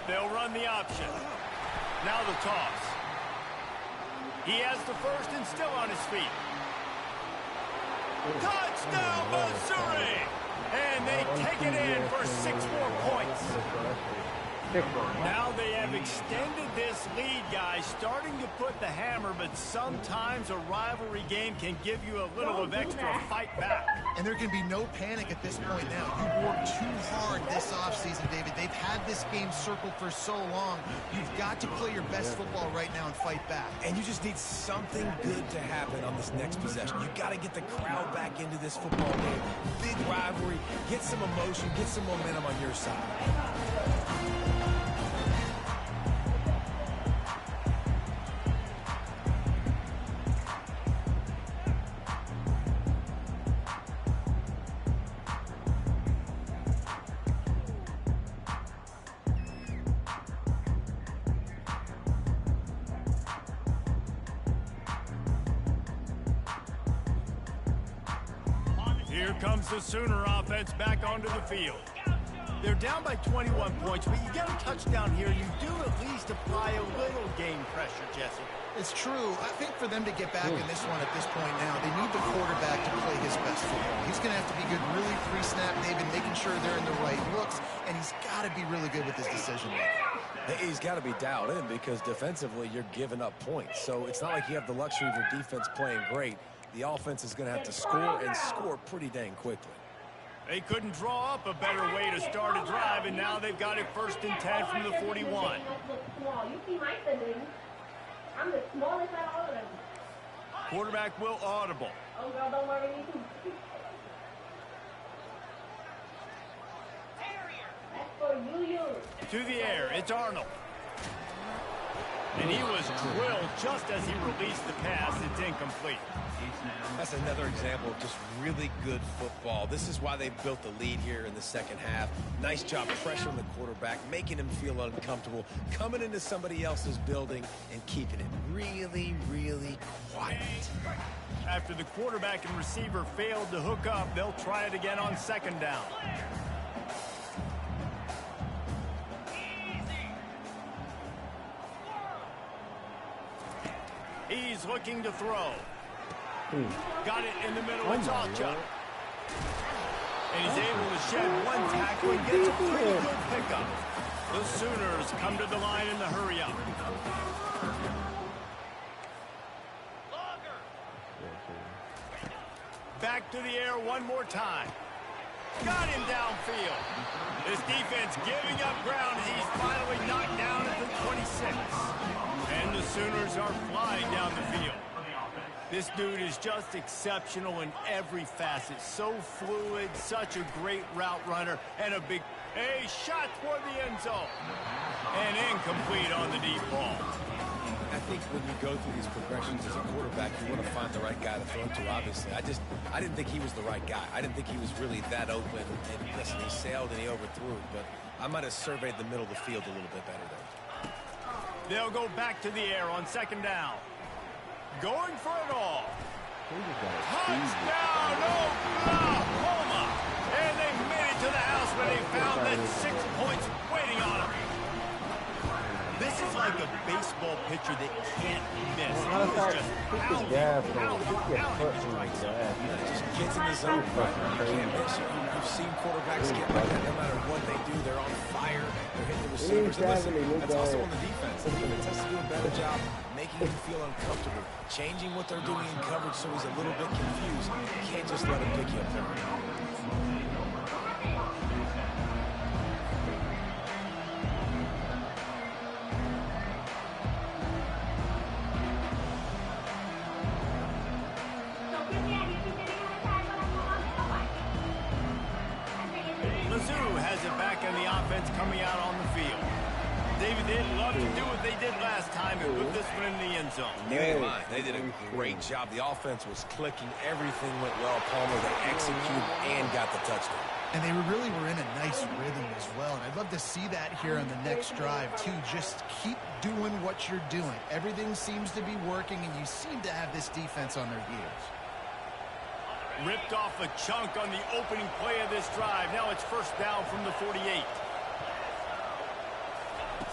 They'll run the option. Now the toss. He has the first and still on his feet. Touchdown, Missouri! And they take it in for 6 more points. Now they have extended this lead, guys, starting to put the hammer, but sometimes a rivalry game can give you a little of extra fight back. And there can be no panic at this point now. You've worked too hard this offseason, David. They've had this game circled for so long. You've got to play your best football right now and fight back. And you just need something good to happen on this next possession. You got to get the crowd back into this football game. Big rivalry. Get some emotion. Get some momentum on your side. Here comes the Sooner offense back onto the field. They're down by 21 points, but you get a touchdown here, you do at least apply a little game pressure, Jesse. It's true. I think for them to get back in this one at this point now, they need the quarterback to play his best football. He's going to have to be good really pre-snap, David, making sure they're in the right looks, and he's got to be really good with his decision making. He's got to be dialed in because defensively you're giving up points. So it's not like you have the luxury of your defense playing great. The offense is going to have to score and score pretty dang quickly. They couldn't draw up a better way to start a drive, and now they've got it 1st and 10 from the 41. You see my siblings. I'm the smallest out of all of them. Quarterback will audible. Oh, girl, don't worry, me too. That's for you. To the air, it's Arnold. And he was drilled just as he released the pass. It's incomplete. That's another example of just really good football. This is why they built the lead here in the second half. Nice job pressuring the quarterback, making him feel uncomfortable, coming into somebody else's building and keeping it really, really quiet. After the quarterback and receiver failed to hook up, they'll try it again on 2nd down. He's looking to throw. Got it in the middle. It's Alchuk. And he's able to shed one tackle and gets a pretty good pickup. The Sooners come to the line in the hurry up. Back to the air one more time. Got him downfield. This defense giving up ground as he's finally knocked down at the 26. And the Sooners are flying down the field. This dude is just exceptional in every facet. So fluid, such a great route runner, and a shot toward the end zone. And incomplete on the deep ball. I think when you go through these progressions as a quarterback, you want to find the right guy to throw to, obviously. I didn't think he was the right guy. I didn't think he was really that open. And listen, he sailed and he overthrew, but I might have surveyed the middle of the field a little bit better there. They'll go back to the air on 2nd down. Going for it all. Touchdown, Oklahoma! And they made it to the house when they found that 6 points waiting on them. This is like a baseball pitcher that can't miss. He was just just gets in the zone. Can't miss. You've seen quarterbacks get like that no matter what they do. They're on fire. They're hitting the receivers. And listen, that's also on the defense. The defense has to do a better job making him feel uncomfortable, changing what they're doing in coverage so he's a little bit confused. You can't just let him pick you apart. Mizzou has it back in the offense coming out on the field. David, they'd love to do what they did last time and put this one in the end zone. You ain't lying. They did a great job. The offense was clicking. Everything went well. Palmer, they executed and got the touchdown. And they really were in a nice rhythm as well. And I'd love to see that here on the next drive, too. Just keep doing what you're doing. Everything seems to be working, and you seem to have this defense on their heels. Ripped off a chunk on the opening play of this drive. Now it's 1st down from the 48.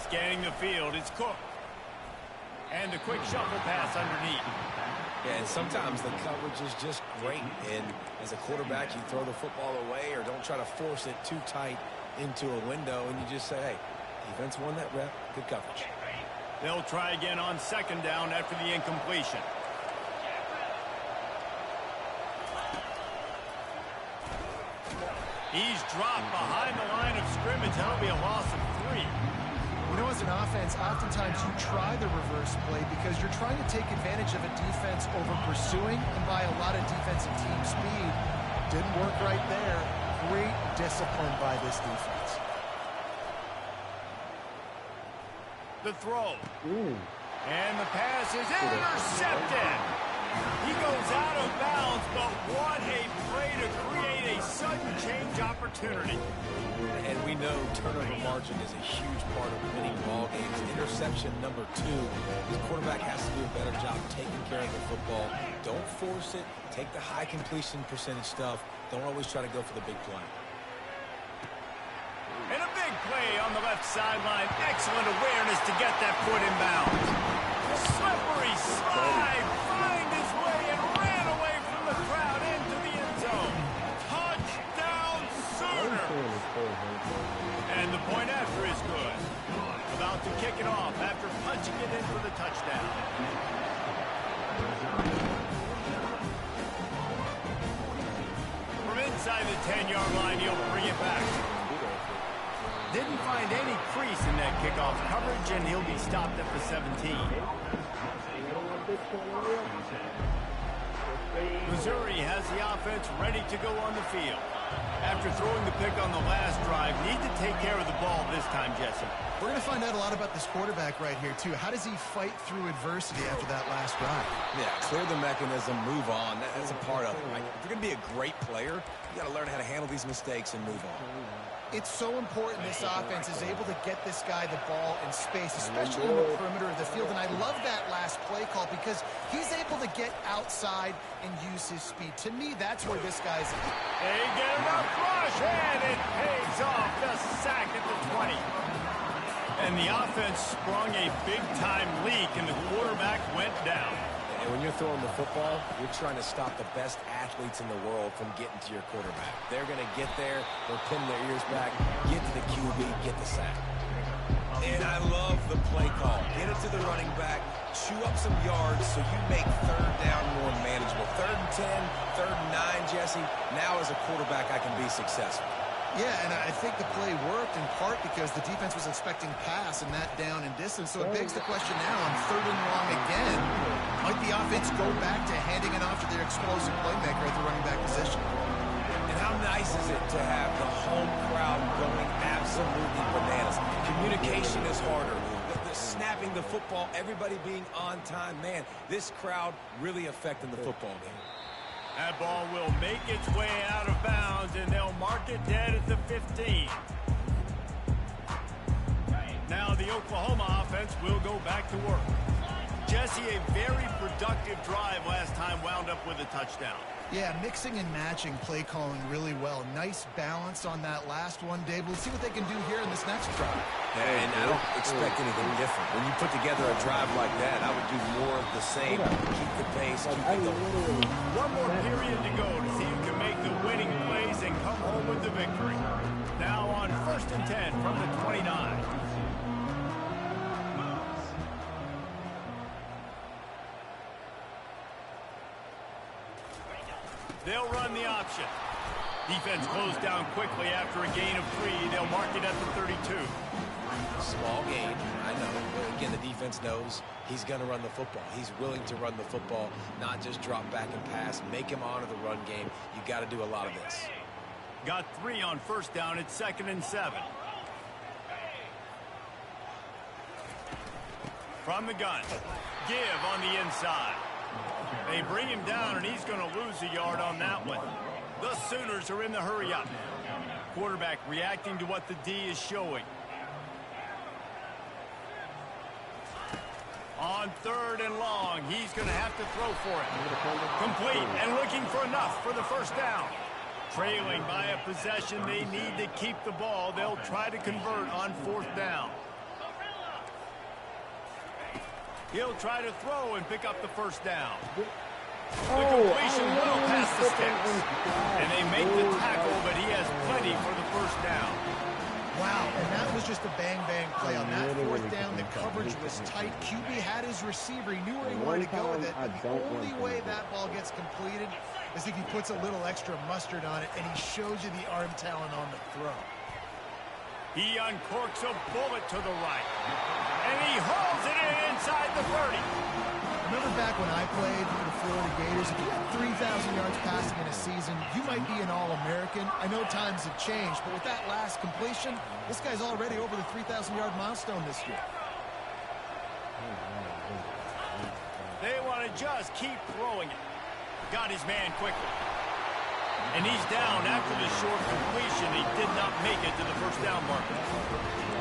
Scanning the field, it's Cook. And the quick shuffle pass underneath. Yeah, and sometimes the coverage is just great. And as a quarterback, you throw the football away or don't try to force it too tight into a window, and you just say, hey, defense won that rep, good coverage. They'll try again on 2nd down after the incompletion. He's dropped behind the line of scrimmage. That'll be a loss of 3. You know, as an offense, oftentimes you try the reverse play because you're trying to take advantage of a defense over pursuing and by a lot of defensive team speed. Didn't work right there. Great discipline by this defense. The throw. And the pass is intercepted. He goes out of bounds, but what a play to create a sudden change opportunity. And we know turnover margin is a huge part of winning ball games. Interception number 2. The quarterback has to do a better job taking care of the football. Don't force it. Take the high completion percentage stuff Don't always try to go for the big play. And a big play on the left sideline. Excellent awareness to get that foot in bounds. Slippery slide. Find his way and ran away from the crowd into the end zone. Touchdown, Sooner. And the point after is good. About to kick it off after punching it in for the touchdown. From inside the 10-yard line, he'll bring it back. Didn't find any crease in that kickoff coverage, and he'll be stopped at the 17. Missouri has the offense ready to go on the field. After throwing the pick on the last drive, need to take care of the ball this time, Jesse. We're going to find out a lot about this quarterback right here, too. How does he fight through adversity after that last drive? Yeah, clear the mechanism, move on. That's a part of it, right? If you're going to be a great player, you got to learn how to handle these mistakes and move on. It's so important this offense is able to get this guy the ball in space, especially in the perimeter of the field. And I love that last play call because he's able to get outside and use his speed. To me, that's where this guy's at. They get enough rush, and it pays off. The sack at the 20. And the offense sprung a big-time leak, and the quarterback went down. And when you're throwing the football, you're trying to stop the best athletes in the world from getting to your quarterback. They're going to get there, they'll pin their ears back, get to the QB, get the sack. And I love the play call. Get it to the running back, chew up some yards so you make third down more manageable. 3rd and 10, 3rd and 9, Jesse. Now as a quarterback, I can be successful. Yeah, and I think the play worked in part because the defense was expecting pass and that down and distance. So it begs the question now on 3rd and long again. Might the offense go back to handing it off to their explosive playmaker at the running back position? And how nice is it to have the home crowd going absolutely bananas? Communication is harder. The snapping the football, everybody being on time. Man, this crowd really affecting the football game. That ball will make its way out of bounds, and they'll mark it dead at the 15. Now the Oklahoma offense will go back to work. Jesse, a very productive drive last time, wound up with a touchdown. Yeah, mixing and matching play calling really well. Nice balance on that last one, Dave. We'll see what they can do here in this next drive. And I don't expect anything different. When you put together a drive like that, I would do more of the same. Keep the pace, keep it going. One more period to go to see who can make the winning plays and come home with the victory. Now on 1st and 10 from the 29. They'll run the option. Defense closed down quickly after a gain of 3. They'll mark it at the 32. Small gain, I know. But again, the defense knows he's going to run the football. He's willing to run the football, not just drop back and pass. Make him honor the run game. You got to do a lot of this. Got 3 on 1st down. It's 2nd and 7. From the gun. Give on the inside. They bring him down, and he's going to lose a yard on that one. The Sooners are in the hurry-up. Quarterback reacting to what the D is showing. On 3rd and long, he's going to have to throw for it. Complete and looking for enough for the 1st down. Trailing by a possession, they need to keep the ball. They'll try to convert on 4th down. He'll try to throw and pick up the 1st down. The completion well past the sticks. And they make the tackle, but he has plenty for the 1st down. Wow, and that was just a bang-bang play. On that 4th down, the coverage was tight. QB had his receiver. He knew where he wanted to go with it. But the only way that ball gets completed is if he puts a little extra mustard on it, and he shows you the arm talent on the throw. He uncorks a bullet to the right. And he hauls it in inside the 30. Remember back when I played for the Florida Gators, if you had 3,000 yards passing in a season, you might be an All-American. I know times have changed, but with that last completion, this guy's already over the 3,000-yard milestone this year. They want to just keep throwing it. Got his man quickly. And he's down after the short completion. He did not make it to the 1st down marker.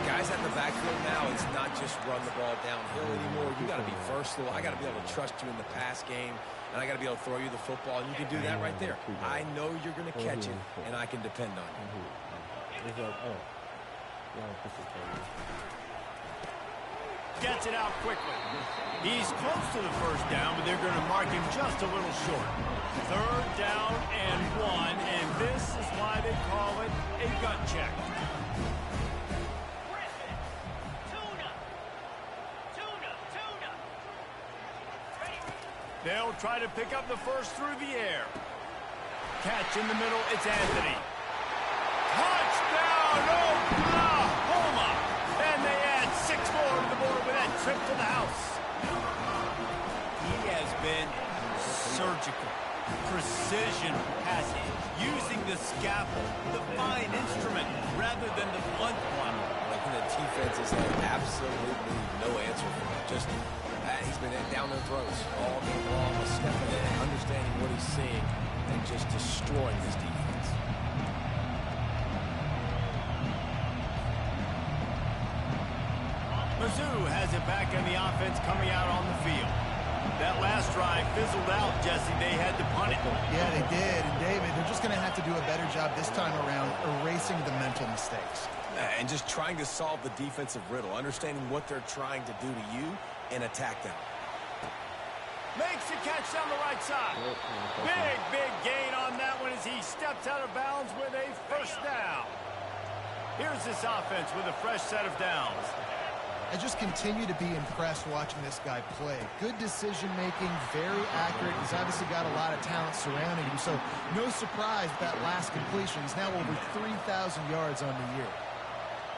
Guys have to the backfield now, it's not just run the ball downhill anymore. You got to be versatile. I got to be able to trust you in the pass game, and I got to be able to throw you the football, and you can do that right there. I know you're going to catch it, and I can depend on you. Gets it out quickly. He's close to the first down, but they're going to mark him just a little short. 3rd down and 1, and this is why they call it a gut check. They'll try to pick up the first through the air. Catch in the middle, it's Anthony. Touchdown, Oklahoma! And they add 6 more to the board with that trip to the house. He has been surgical, precision passing, using the scalpel, the fine instrument, rather than the blunt one. Like the defense has had absolutely no answer for him. Just he's been down their throats all game long, stepping in, understanding what he's seeing, and just destroying this defense. Mizzou has it back in the offense coming out on the field. That last drive fizzled out, Jesse. They had to punt it. Yeah, they did. And, David, they're just going to have to do a better job this time around erasing the mental mistakes. And just trying to solve the defensive riddle, understanding what they're trying to do to you and attack them. Makes a catch down the right side. Big gain on that one as he steps out of bounds with a first down. Here's this offense with a fresh set of downs. I just continue to be impressed watching this guy play. Good decision-making, very accurate. He's obviously got a lot of talent surrounding him, so no surprise that last completion. He's now over 3,000 yards on the year.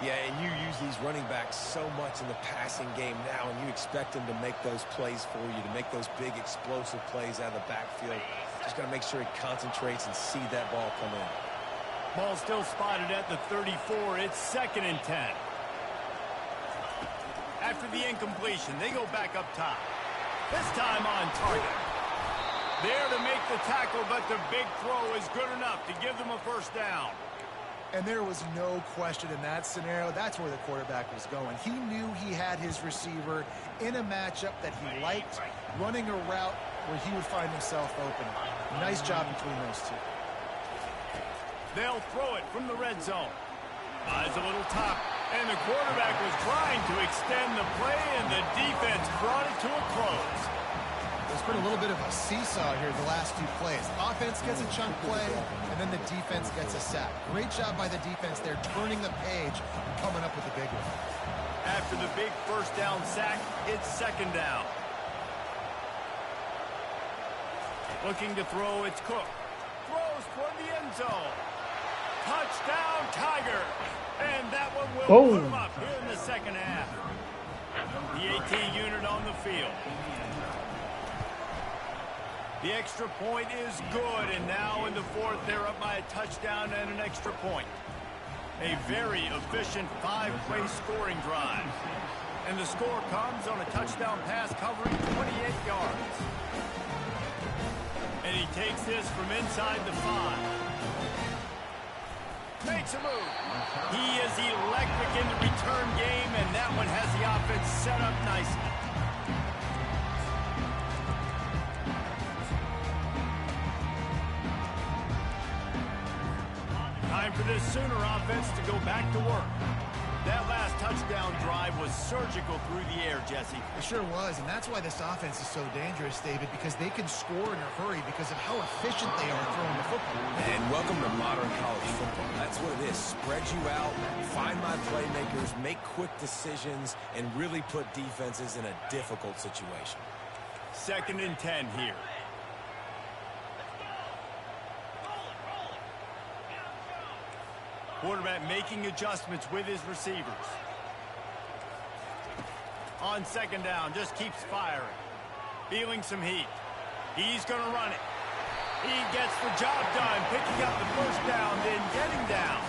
Yeah, and you use these running backs so much in the passing game now, and you expect them to make those plays for you, to make those big explosive plays out of the backfield. Just got to make sure he concentrates and see that ball come in. Ball still spotted at the 34. It's 2nd and 10. After the incompletion, they go back up top. This time on target. There to make the tackle, but the big throw is good enough to give them a first down. And there was no question in that scenario. That's where the quarterback was going. He knew he had his receiver in a matchup that he liked, running a route where he would find himself open. Nice job between those two. They'll throw it from the red zone. Eyes a little top, and the quarterback was trying to extend the play, and the defense brought it to a close. There's been a little bit of a seesaw here the last few plays. Offense gets a chunk play, and then the defense gets a sack. Great job by the defense there, turning the page and coming up with the big one. After the big first down sack, it's 2nd down. Looking to throw, it's Cook. Throws toward the end zone. Touchdown, Tiger. And that one will put him up here in the second half. The 18 unit on the field. The extra point is good, and now in the 4th, they're up by a touchdown and an extra point. A very efficient 5-play scoring drive. And the score comes on a touchdown pass covering 28 yards. And he takes this from inside the 5. Makes a move. He is electric in the return game, and that one has the offense set up nicely. Time for this Sooner offense to go back to work. That last touchdown drive was surgical through the air, Jesse. It sure was, and that's why this offense is so dangerous, David, because they can score in a hurry because of how efficient they are throwing the football. And welcome to modern college football. That's what it is. Spread you out, find my playmakers, make quick decisions, and really put defenses in a difficult situation. 2nd and 10 here. Quarterback making adjustments with his receivers. On 2nd down, just keeps firing. Feeling some heat. He's going to run it. He gets the job done, picking up the first down, then getting down.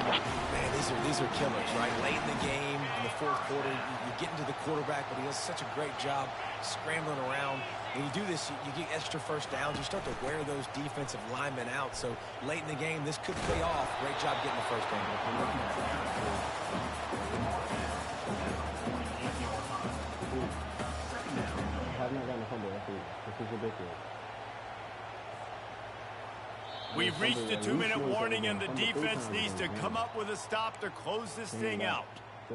Man, these are killers, right? Late in the game, in the 4th quarter, you're getting to the quarterback, but he does such a great job scrambling around. When you do this, you get extra first downs. You start to wear those defensive linemen out. So late in the game, this could pay off. Great job getting the first down. ridiculous. We've reached the 2-minute warning, and the defense needs to come up with a stop to close this thing out. I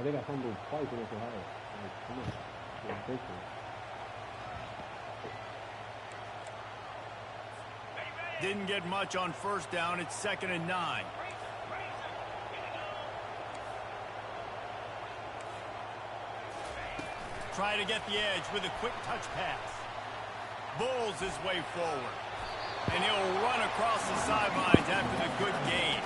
think I fumbled twice against Ohio. Like, come on. Yeah, ridiculous. Didn't get much on first down. It's 2nd and 9. Try to get the edge with a quick touch pass. Bulls his way forward. And he'll run across the sidelines after the good gain.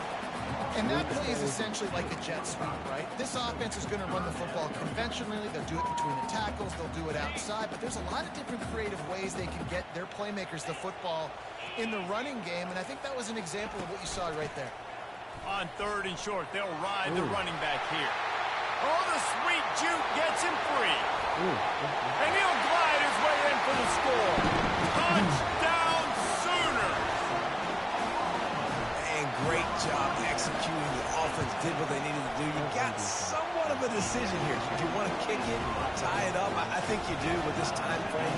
And that play is essentially like a jet sweep, right? This offense is going to run the football conventionally. They'll do it between the tackles. They'll do it outside. But there's a lot of different creative ways they can get their playmakers the football in the running game. And I think that was an example of what you saw right there. On 3rd and short, they'll ride the running back here. Oh, the sweet juke gets him free. And he'll glide his way in for the score. Touchdown, Sooners! And great job executing. The offense did what they needed to do. You got somewhat of a decision here. Do you want to kick it, tie it up? I think you do with this time frame.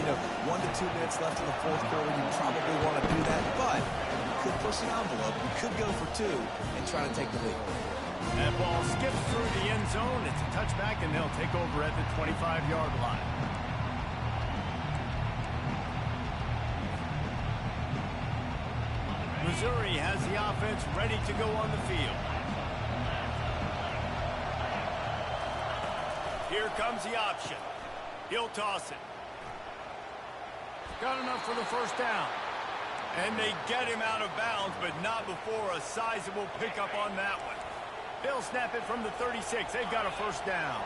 1 to 2 minutes left in the 4th quarter. You probably want to do that, but you could push the envelope. You could go for 2 and try to take the lead. That ball skips through the end zone. It's a touchback, and they'll take over at the 25-yard line. Missouri has the offense ready to go on the field. Here comes the option. He'll toss it. Got enough for the first down. And they get him out of bounds, but not before a sizable pickup on that one. They'll snap it from the 36. They've got a first down.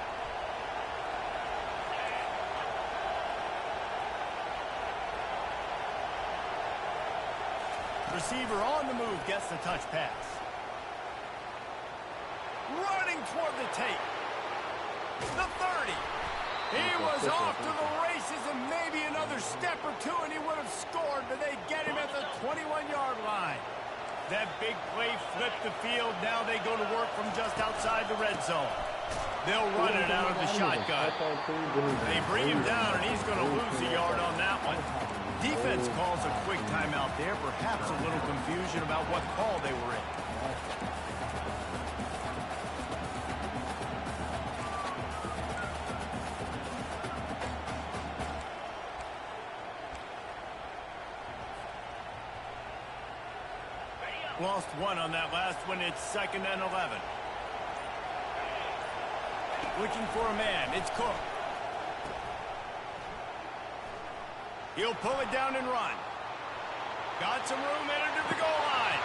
Receiver on the move gets the touch pass. Running toward the tape. The 30. He was off to the races, and maybe another step or two and he would have scored, but they get him at the 21-yard line. That big play flipped the field. Now they go to work from just outside the red zone. They'll run it out of the shotgun. They bring him down, and he's going to lose a yard on that one. Defense calls a quick timeout there. Perhaps a little confusion about what call they were in. Lost one on that last one. It's 2nd and 11. Looking for a man. It's Cook. He'll pull it down and run. Got some room headed to the goal line.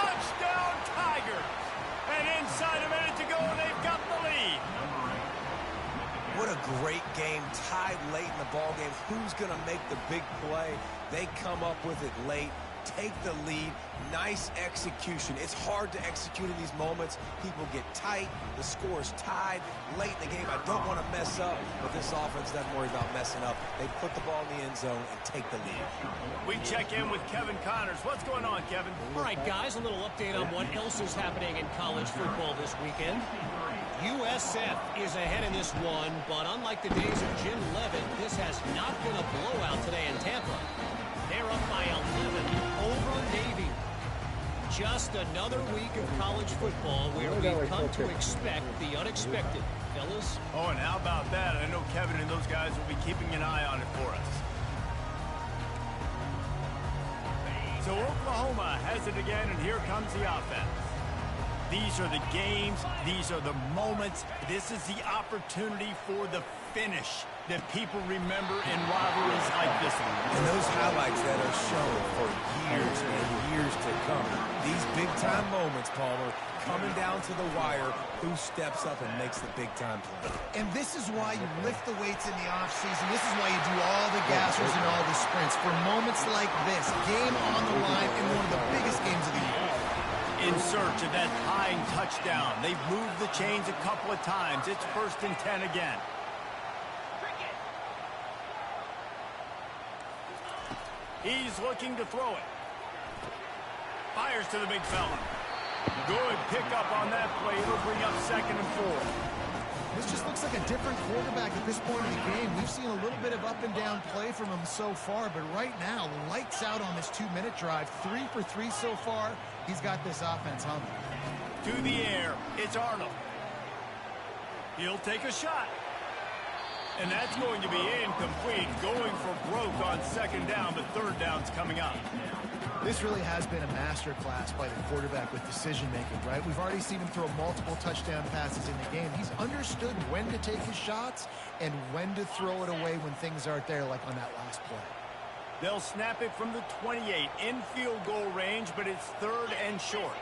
Touchdown, Tigers. And inside a minute to go, and they've got the lead. What a great game. Tied late in the ballgame. Who's going to make the big play? They come up with it late. Take the lead. Nice execution. It's hard to execute in these moments. People get tight. The score's tied late in the game. I don't want to mess up, but this offense doesn't worry about messing up. They put the ball in the end zone and take the lead. We check in with Kevin Connors. What's going on, Kevin? All right, guys, a little update on what else is happening in college football this weekend. USF is ahead in this one, but unlike the days of Jim Leavitt, this has not been a blowout today in Tampa. They're up by 11 over Navy. Just another week of college football where we've come to expect the unexpected. Fellas? Oh, and how about that? I know Kevin and those guys will be keeping an eye on it for us. So Oklahoma has it again, and here comes the offense. These are the games. These are the moments. This is the opportunity for the finish that people remember in rivalries like this one. And those highlights that are shown for years and years to come. These big-time moments, Palmer, coming down to the wire, who steps up and makes the big-time play. And this is why you lift the weights in the offseason. This is why you do all the gassers and all the sprints. For moments like this, game on the line in one of the biggest games of the year. In search of that tying touchdown. They've moved the chains a couple of times. It's 1st and 10 again. He's looking to throw it. Fires to the big fella. Good pickup on that play. It'll bring up 2nd and 4. This just looks like a different quarterback at this point in the game. We've seen a little bit of up and down play from him so far, but right now, lights out on this 2-minute drive. 3 for 3 so far. He's got this offense humming. To the air, it's Arnold. He'll take a shot. And that's going to be incomplete, going for broke on second down, but third down's coming up. This really has been a masterclass by the quarterback with decision-making, right? We've already seen him throw multiple touchdown passes in the game. He's understood when to take his shots and when to throw it away when things aren't there, like on that last play. They'll snap it from the 28 in field goal range, but it's third and short.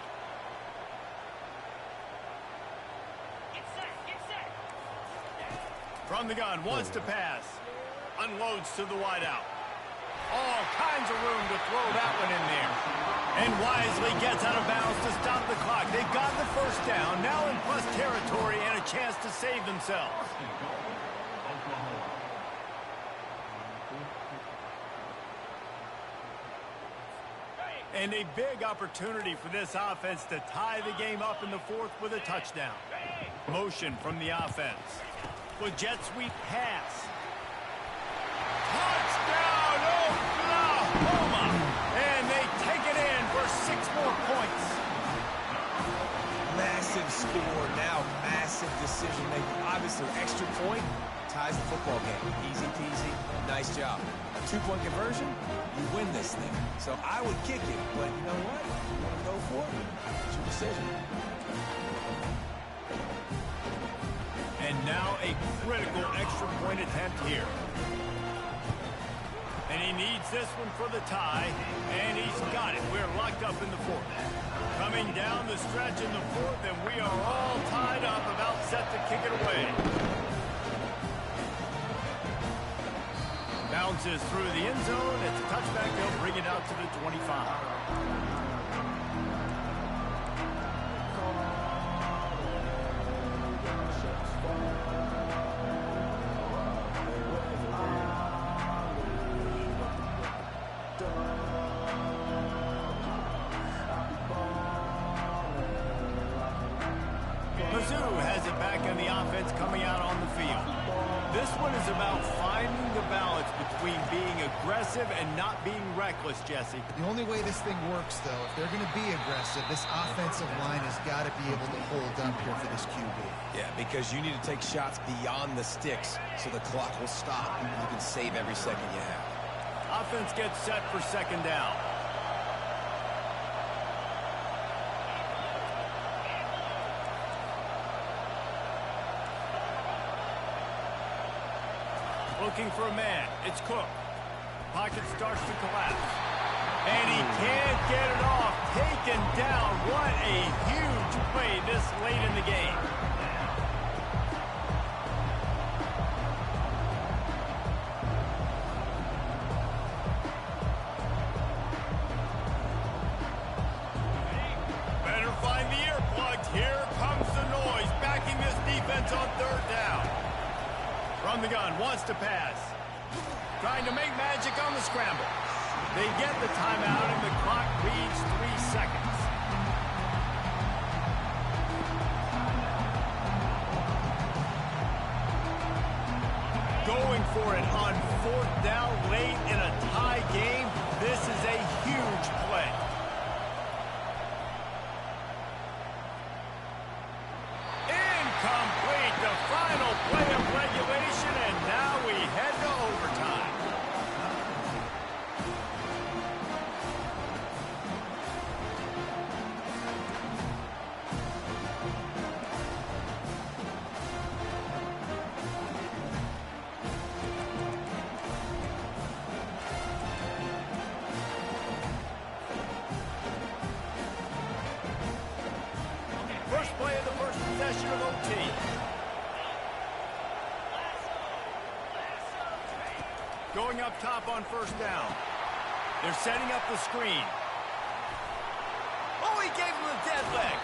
From the gun, wants to pass. Unloads to the wideout. All kinds of room to throw that one in there. And wisely gets out of bounds to stop the clock. They got the first down, now in plus territory and a chance to save themselves. And a big opportunity for this offense to tie the game up in the fourth with a touchdown. Motion from the offense. With jet sweep pass. Touchdown, Oklahoma! And they take it in for 6 more points. Massive score, now massive decision making. Obviously, extra point ties the football game. Easy peasy, nice job. A 2-point conversion, you win this thing. So I would kick it, but you know what? You want to go for it? It's your decision. And now a critical extra point attempt here. And he needs this one for the tie, and he's got it. We're locked up in the fourth. Coming down the stretch in the fourth, and we are all tied up, about set to kick it away. Bounces through the end zone. It's a touchback. They'll bring it out to the 25. Mizzou has it back on the offense coming out on the field. This one is about finding the balance between being aggressive and not being reckless, Jesse. The only way this thing works, though, if they're going to be aggressive, this offensive line has got to be able to hold up here for this QB. Yeah, because you need to take shots beyond the sticks so the clock will stop and you can save every second you have. Offense gets set for second down. Looking for a man. It's Cook. Pocket starts to collapse. And he can't get it off. Taken down. What a huge play this late in the game. Better find the earplugs. Here comes the noise. Backing this defense on third down. From the gun, wants to pass. Trying to make magic on the scramble. They get the timeout and the clock reads 3 seconds. Going for it on fourth down late in a tie game. This is a huge play. Incomplete, the final play of regulation, and now we head to overtime. First play of the first possession of OT. Going up top on first down. They're setting up the screen. Oh, he gave him the dead leg.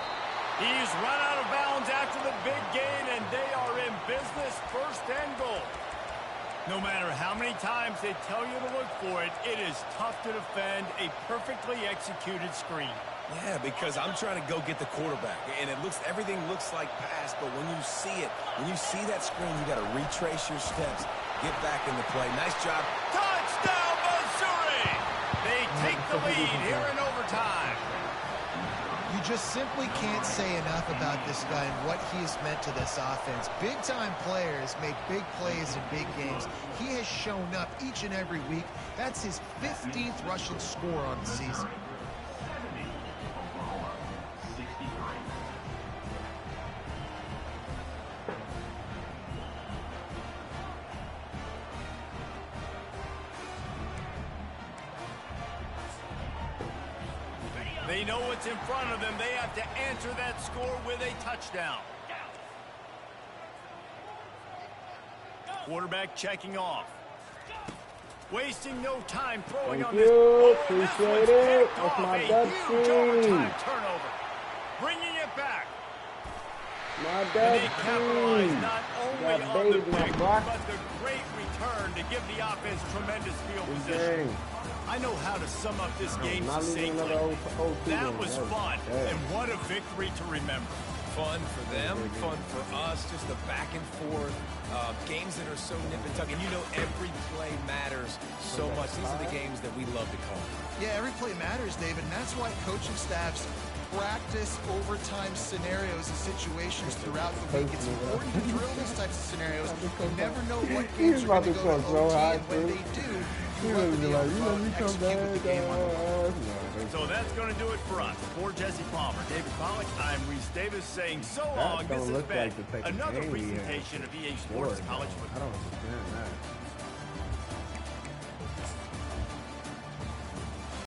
He's run out of bounds after the big gain, and they are in business, first and goal. No matter how many times they tell you to look for it, it is tough to defend a perfectly executed screen. Yeah, because I'm trying to go get the quarterback, and everything looks like pass, but when you see that screen, you got to retrace your steps, get back in the play. Nice job. Touchdown, Missouri! They take the lead here in overtime. You just simply can't say enough about this guy and what he's meant to this offense. Big-time players make big plays in big games. He has shown up each and every week. That's his 15th rushing score on the season. They know what's in front of them. They have to answer that score with a touchdown. Quarterback checking off. Wasting no time throwing on this. Appreciate it. That's my huge overtime turnover. Bringing it back. My and they capitalize not only on the big, but the great return to give the offense tremendous field position. I know how to sum up this game succinctly. That was fun, and what a victory to remember. Fun for them, fun for us, just the back and forth, games that are so nip and tuck, and you know every play matters so much. These are the games that we love to call. Yeah, every play matters, David, and that's why coaching staffs practice overtime scenarios and situations throughout the week. It's important to drill these types of scenarios. You never know what games are going to go to OT, and when they do, you love to be able to execute with the game on the field. So that's going to do it for us. For Jesse Palmer, David Pollack, I'm Reese Davis saying so long. This has been another presentation of EA Sports College Football. I don't understand that.